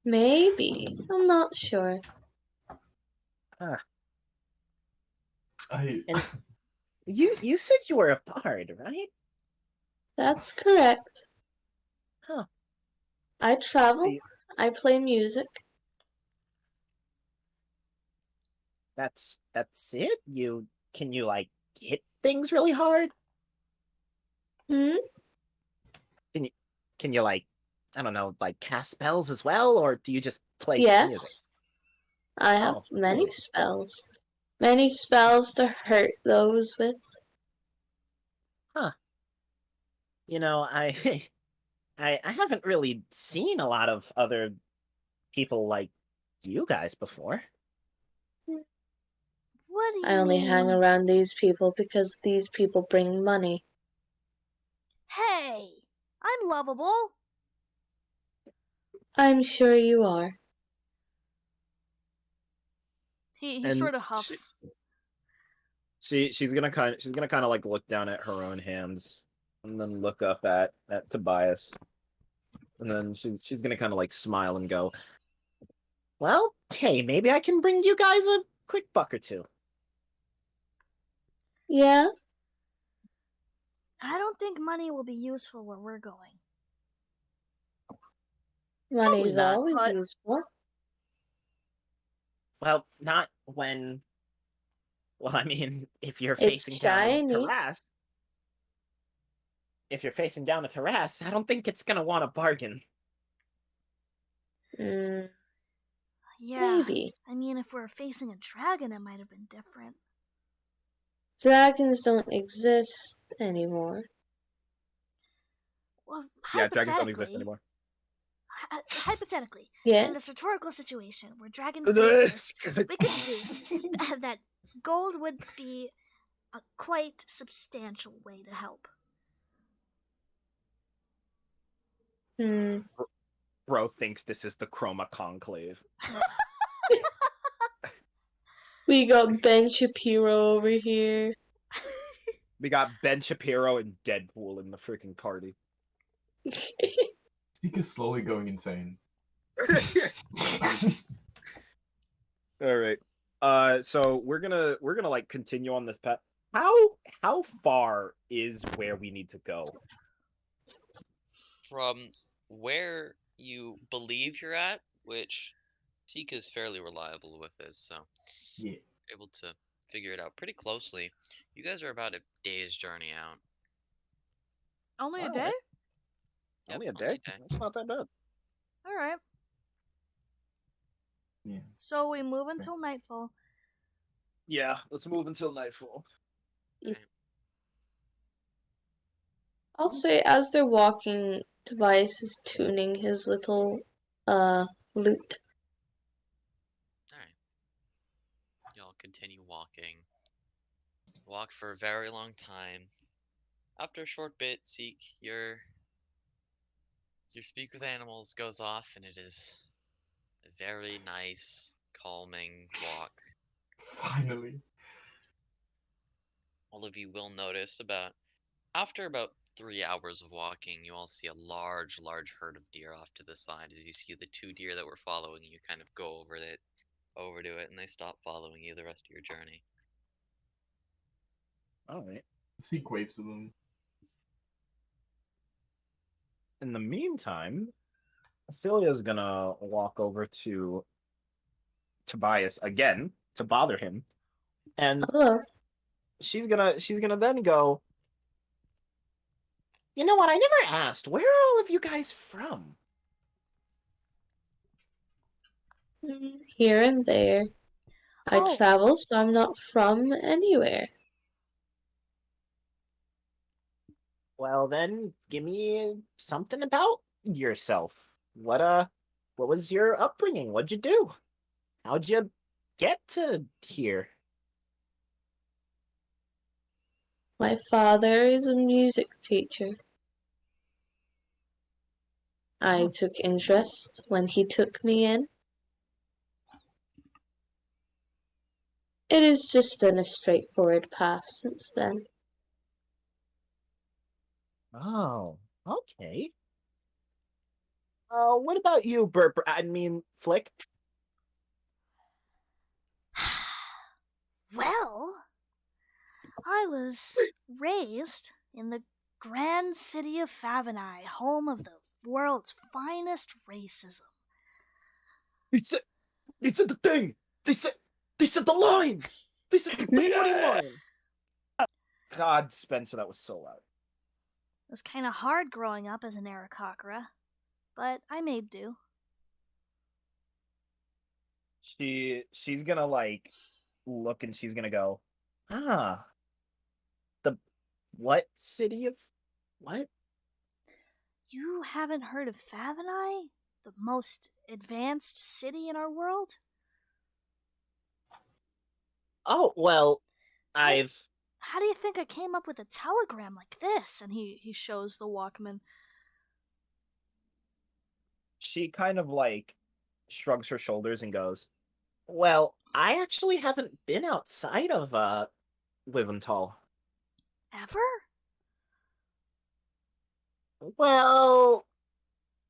Maybe. I'm not sure. And you said you were a bard, right? That's correct. Huh. I travel. I play music. That's it? Can you like hit things really hard? Hmm? Can you like, I don't know, like cast spells as well, or do you just play music? Yes. I have many spells. Many spells to hurt those with. Huh. You know, I haven't really seen a lot of other people like you guys before. What do you I only mean? hang around these people because these people bring money. Hey, I'm lovable. I'm sure you are. He And sort of huffs. She's gonna kind of like look down at her own hands and then look up at Tobias. And then she's gonna kind of like smile and go, "Well, hey, maybe I can bring you guys a quick buck or two." Yeah? I don't think money will be useful where we're going. Money's not, always but- useful. Well, not when. Well, I mean, if you're It's facing down a shiny. Taras, I don't think it's gonna want a bargain. Mm, Yeah. maybe. I mean, if we're facing a dragon, it might have been different. Dragons don't exist anymore. Well, Yeah, dragons don't exist anymore. Hypothetically, Yeah? in this rhetorical situation where dragons do exist, we could deduce that gold would be a quite substantial way to help. Hmm. Bro thinks this is the Chroma Conclave. We got Ben Shapiro over here. We got Ben Shapiro and Deadpool in the freaking party. Seek is slowly going insane. All right. So we're gonna like continue on this path. How far is where we need to go? From where you believe you're at, which Seek is fairly reliable with this, so Yeah. able to figure it out pretty closely. You guys are about a day's journey out. Only a All day? right. Yep, Only a day? That's not that bad. All right. Yeah. So we move until nightfall. Yeah, let's move until nightfall. I'll say as they're walking, Tobias is tuning his little lute. Alright. Y'all continue walking. Walk for a very long time. After a short bit, Seek, your speak with animals goes off, and it is a very nice, calming walk. Finally. All of you will notice after about 3 hours of walking, you all see a large herd of deer off to the side. As you see the 2 deer that were following you kind of go over to it, and they stop following you the rest of your journey. All right. Seek waves to them. In the meantime, Ophelia's gonna walk over to Tobias again to bother him, and Hello. she's gonna then go. You know what? I never asked. Where are all of you guys from? Here and there. I Oh. travel, so I'm not from anywhere. Well, then, give me something about yourself. What was your upbringing? What'd you do? How'd you get to here? My father is a music teacher. I took interest when he took me in. It has just been a straightforward path since then. Oh, okay. What about you, Flick? Well, I was raised in the grand city of Faveni, home of the world's finest racism. They said the thing. They said the line. They said the voting line. God, Spencer, that was so loud. It was kind of hard growing up as an Aarakocra, but I made do. She's gonna like look and she's gonna go, ah, the what city of what? You haven't heard of Faveni, the most advanced city in our world? Oh well, How- I've How do you think I came up with a telegram like this? And he shows the Walkman. she kind of like shrugs her shoulders and goes, well, I actually haven't been outside of Liventhal. Ever? Well,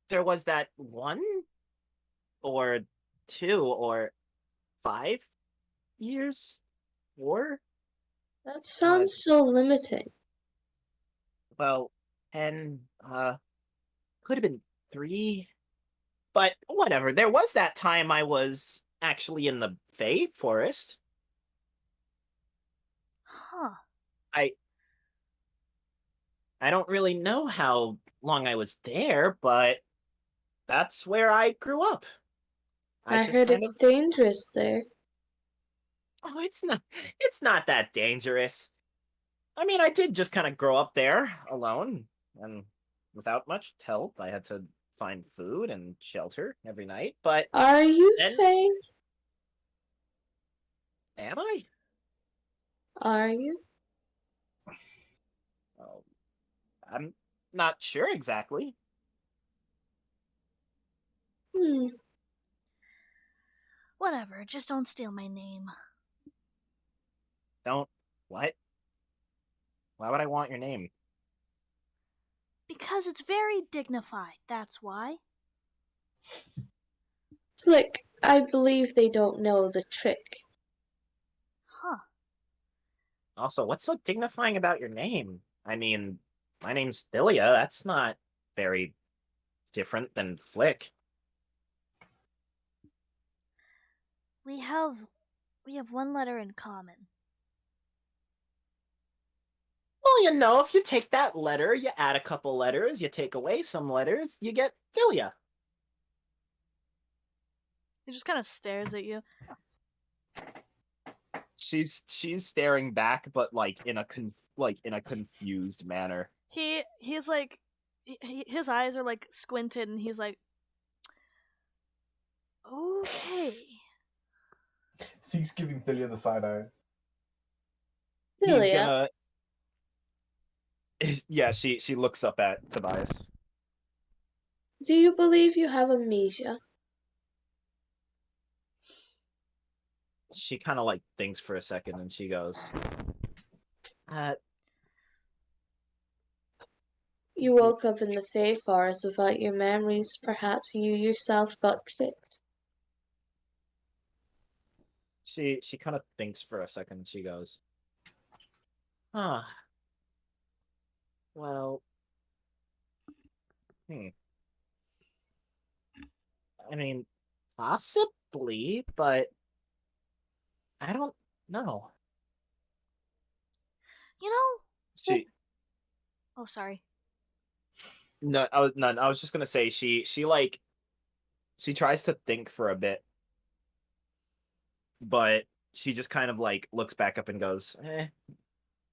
there was that 1 or 2 or 5 years, 4. That sounds so limiting. Well, 10, could have been 3. But whatever. There was that time I was actually in the Fey Forest. Huh. I don't really know how long I was there, but that's where I grew up. I I just heard kind it's of dangerous there. Oh, it's not that dangerous. I mean, I did just kind of grow up there alone and without much help. I had to find food and shelter every night, but Are you then Faye? am I? Are you? Oh, I'm not sure exactly. Hmm. Whatever, just don't steal my name. Don't what? Why would I want your name? Because it's very dignified, that's why. Flick, I believe they don't know the trick. Huh. Also, what's so dignifying about your name? I mean, my name's Thilia. That's not very different than Flick. We have one letter in common. Well, you know, if you take that letter, you add a couple letters, you take away some letters, you get Thilia. He just kind of stares at you. She's staring back, but like in a confused manner. He's like, his eyes are like squinted, and he's like, okay. Zeke's giving Thilia the side eye. He's Thilia, gonna. Yeah, she looks up at Tobias. do you believe you have amnesia? She kind of like thinks for a second, and she goes, You woke up in the Fey Forest without your memories. Perhaps you yourself got tricked. She kind of thinks for a second, and she goes, huh. Well, I mean, possibly, but I don't know. You know? She Oh, sorry. no, I was just gonna say she tries to think for a bit, but she just kind of like looks back up and goes,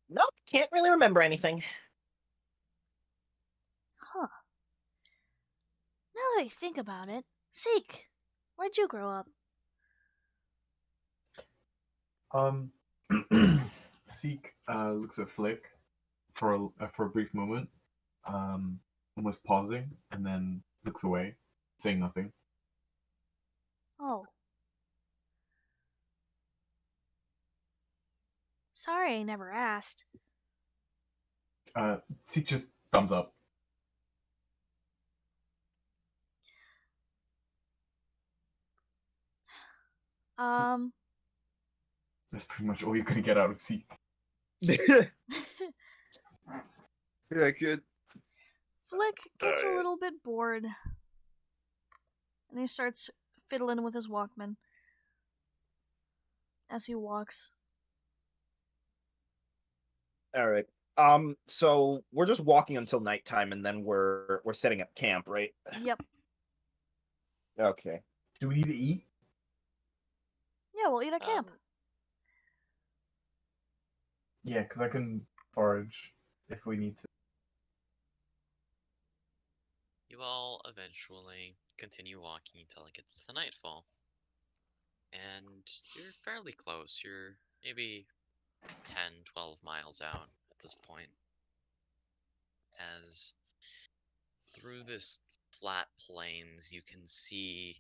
nope, can't really remember anything. Huh. Now that I think about it, Seek, where'd you grow up? Seek looks at Flick for a brief moment, almost pausing, and then looks away, saying nothing. Oh. Sorry I never asked. Seek just thumbs up. That's pretty much all you're gonna get out of Seek. Yeah, good. Flick gets a little bit bored. And he starts fiddling with his Walkman as he walks. All right. So we're just walking until nighttime, and then we're setting up camp, right? Yep. Okay. Do we need to eat? Yeah, we'll eat at camp. Yeah, because I can forage if we need to. You all eventually continue walking until it gets to nightfall. And you're fairly close. You're maybe 10, 12 miles out at this point. As through this flat plains, you can see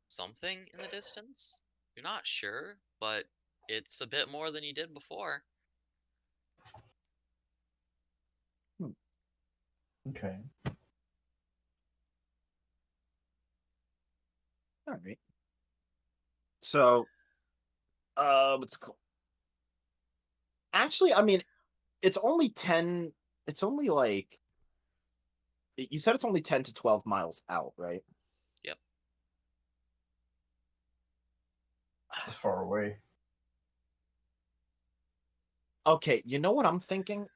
something in the distance. You're not sure, but it's a bit more than you did before. Okay. All right. So, what's called? Actually, I mean, it's only 10. It's only like you said. It's only 10 to 12 miles out, right? Yep. That's far away. Okay, you know what I'm thinking?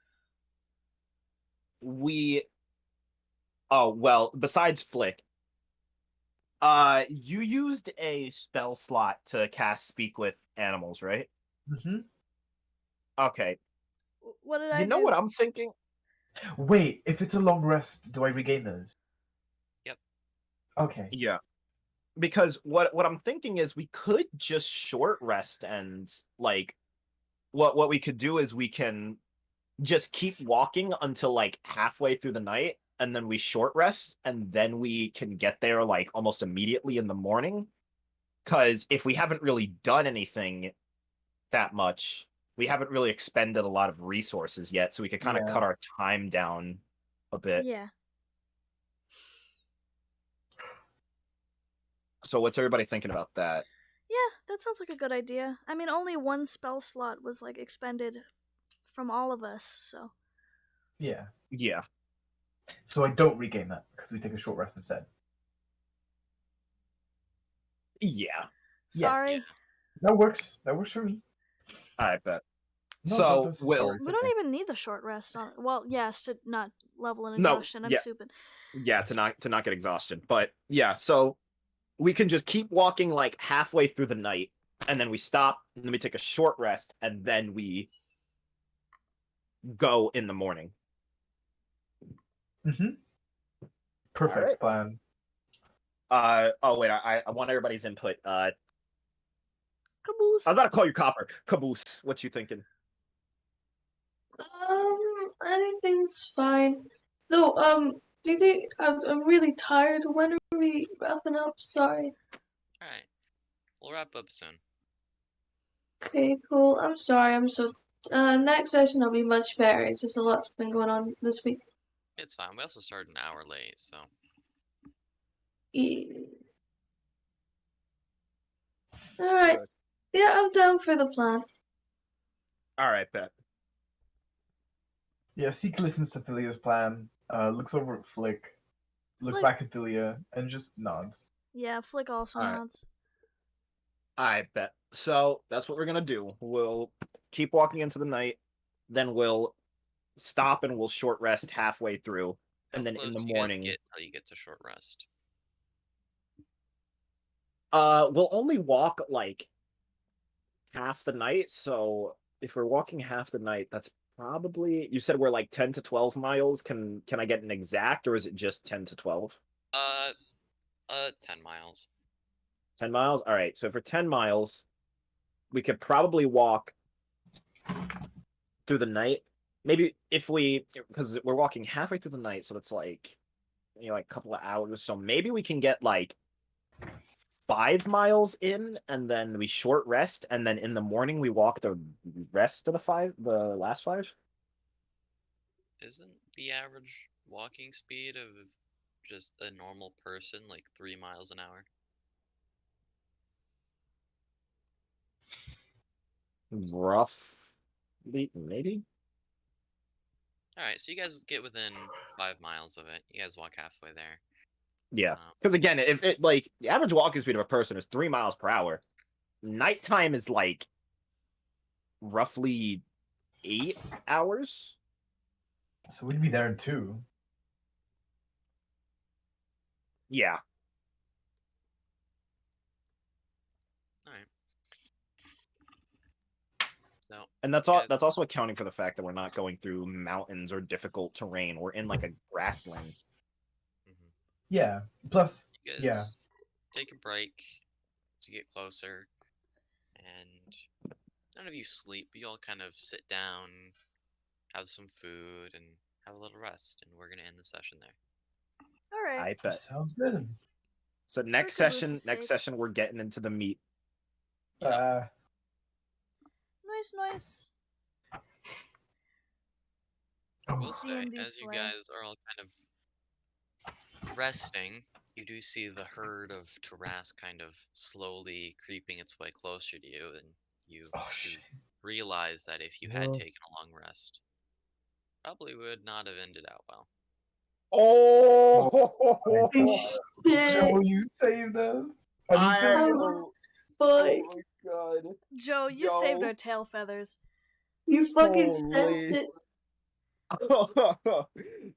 Oh, well, besides Flick, you used a spell slot to cast Speak with Animals, right? Mm-hmm. Okay. What did I You know do? what I'm thinking? Wait, if it's a long rest, do I regain those? Yep. Okay. Yeah. Because what I'm thinking is we could just short rest and like what we could do is we can just keep walking until like halfway through the night and then we short rest and then we can get there like almost immediately in the morning. Because if we haven't really done anything that much, we haven't really expended a lot of resources yet, so we could kind of cut our time down a bit. Yeah. So what's everybody thinking about that? Yeah, that sounds like a good idea. I mean, only one spell slot was like expended from all of us, so. Yeah. Yeah. So I don't regain that because we take a short rest instead. Yeah. Sorry. Yeah. That works. That works for me. I bet. No, So that's a Will, story. It's We don't okay. even need the short rest on. Well, yes, to not level an No, exhaustion. I'm yeah. stupid. Yeah, to not get exhaustion. But yeah, so we can just keep walking like halfway through the night, and then we stop, and then we take a short rest, and then we go in the morning. Mm-hmm. Perfect plan. Oh wait, I want everybody's input. Caboose. I was about to call you Copper. Caboose, what you thinking? Anything's fine. Though, do you think I'm really tired? When are we wrapping up? Sorry. Alright. We'll wrap up soon. Okay, cool. I'm sorry. I'm so. Next session will be much better. It's just a lot's been going on this week. It's fine. We also started an hour late, so. Yeah. Alright. Yeah, I'm down for the plan. Alright, bet. Yeah, Seek listens to Thalia's plan, looks over at Flick, looks Flick. back at Thalia, and just nods. Yeah, Flick also Alright. nods. I bet. So that's what we're gonna do. We'll keep walking into the night, then we'll stop and we'll short rest halfway through, and How then in close the do you guys morning, get till you get to short rest? we'll only walk like half the night. So if we're walking half the night, that's probably, you said we're like 10 to 12 miles. Can I get an exact, or is it just 10 to 12? 10 miles. 10 miles? All right. So for 10 miles, we could probably walk through the night. Maybe if we, because we're walking halfway through the night, so that's like, like a couple of hours. So maybe we can get like 5 miles in, and then we short rest, and then in the morning we walk the rest of the last 5. Isn't the average walking speed of just a normal person like 3 miles an hour? Rough, maybe. Alright, so you guys get within 5 miles of it. You guys walk halfway there. Yeah, because again, if it like the average walking speed of a person is 3 miles per hour, nighttime is like roughly 8 hours. So we'd be there in 2. Yeah. Alright. So, And that's you all. guys, That's also accounting for the fact that we're not going through mountains or difficult terrain. We're in like a grassland. mhm. Yeah. Plus, You yeah. guys take a break to get closer, and none of you sleep, but you all kind of sit down, have some food, and have a little rest, and we're gonna end the session there. All right. I bet. Sounds good. So next For Cabooses' session, sake. we're getting into the meat. Uh, Nice, nice. I will say, D&D as you slay. guys are all kind of resting, you do see the herd of Tarask kind of slowly creeping its way closer to you, and you oh do shit. realize that if you had Whoa. taken a long rest, probably would not have ended out well. Oh, Joe, you saved us. I Anything? oh, Boy, my god, Joe, you saved our tail feathers. you fucking Holy. sensed it.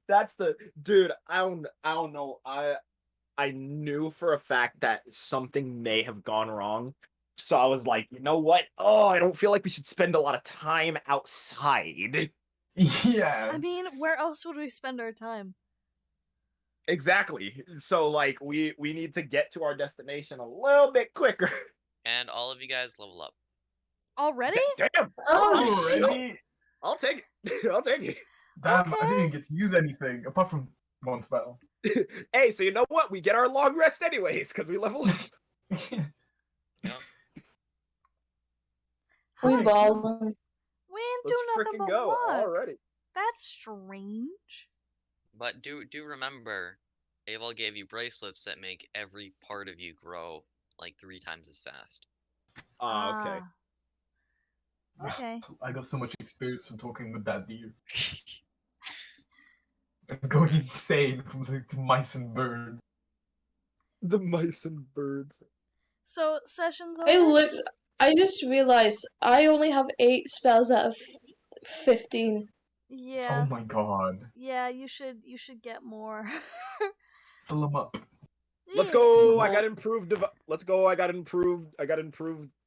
That's the dude. I don't know. I knew for a fact that something may have gone wrong. So I was like, you know what? Oh, I don't feel like we should spend a lot of time outside. Yeah. I mean, where else would we spend our time? Exactly. So like we need to get to our destination a little bit quicker. And all of you guys level up. Already? Damn. Oh, shit. Already? I'll take it. I'll take Damn, I Okay. didn't even get to use anything apart from one spell. it. Hey, so you know what? We get our long rest anyways because we level up. Yep. We Alright, balling. We ain't Let's do nothing freaking but go walk. already. That's strange. But do remember, Aval gave you bracelets that make every part of you grow like 3 times as fast. Ah, okay. Okay. I got so much experience from talking with that deer. I'm going insane from the mice and birds. The mice and birds. So, session's I over? I just realized I only have 8 spells out of 15. Yeah. Oh my god. Yeah, you should get more. Fill them up. Let's Yeah. go. I got improved. Let's go. I got improved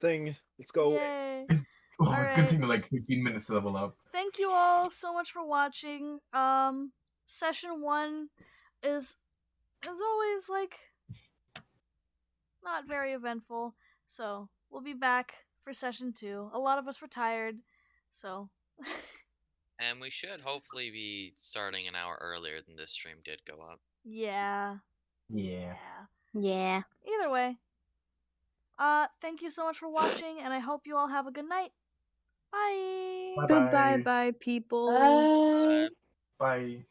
thing. Let's go. Yay. Oh, it's gonna Alright. take me like 15 minutes to level up. Thank you all so much for watching. Session 1 is as always like not very eventful. So, we'll be back for session 2. A lot of us were tired, so And we should hopefully be starting an hour earlier than this stream did go up. yeah. Yeah. Yeah. Either way. Thank you so much for watching, and I hope you all have a good night. Bye. Bye-bye. Goodbye, bye, peoples. Bye. Bye.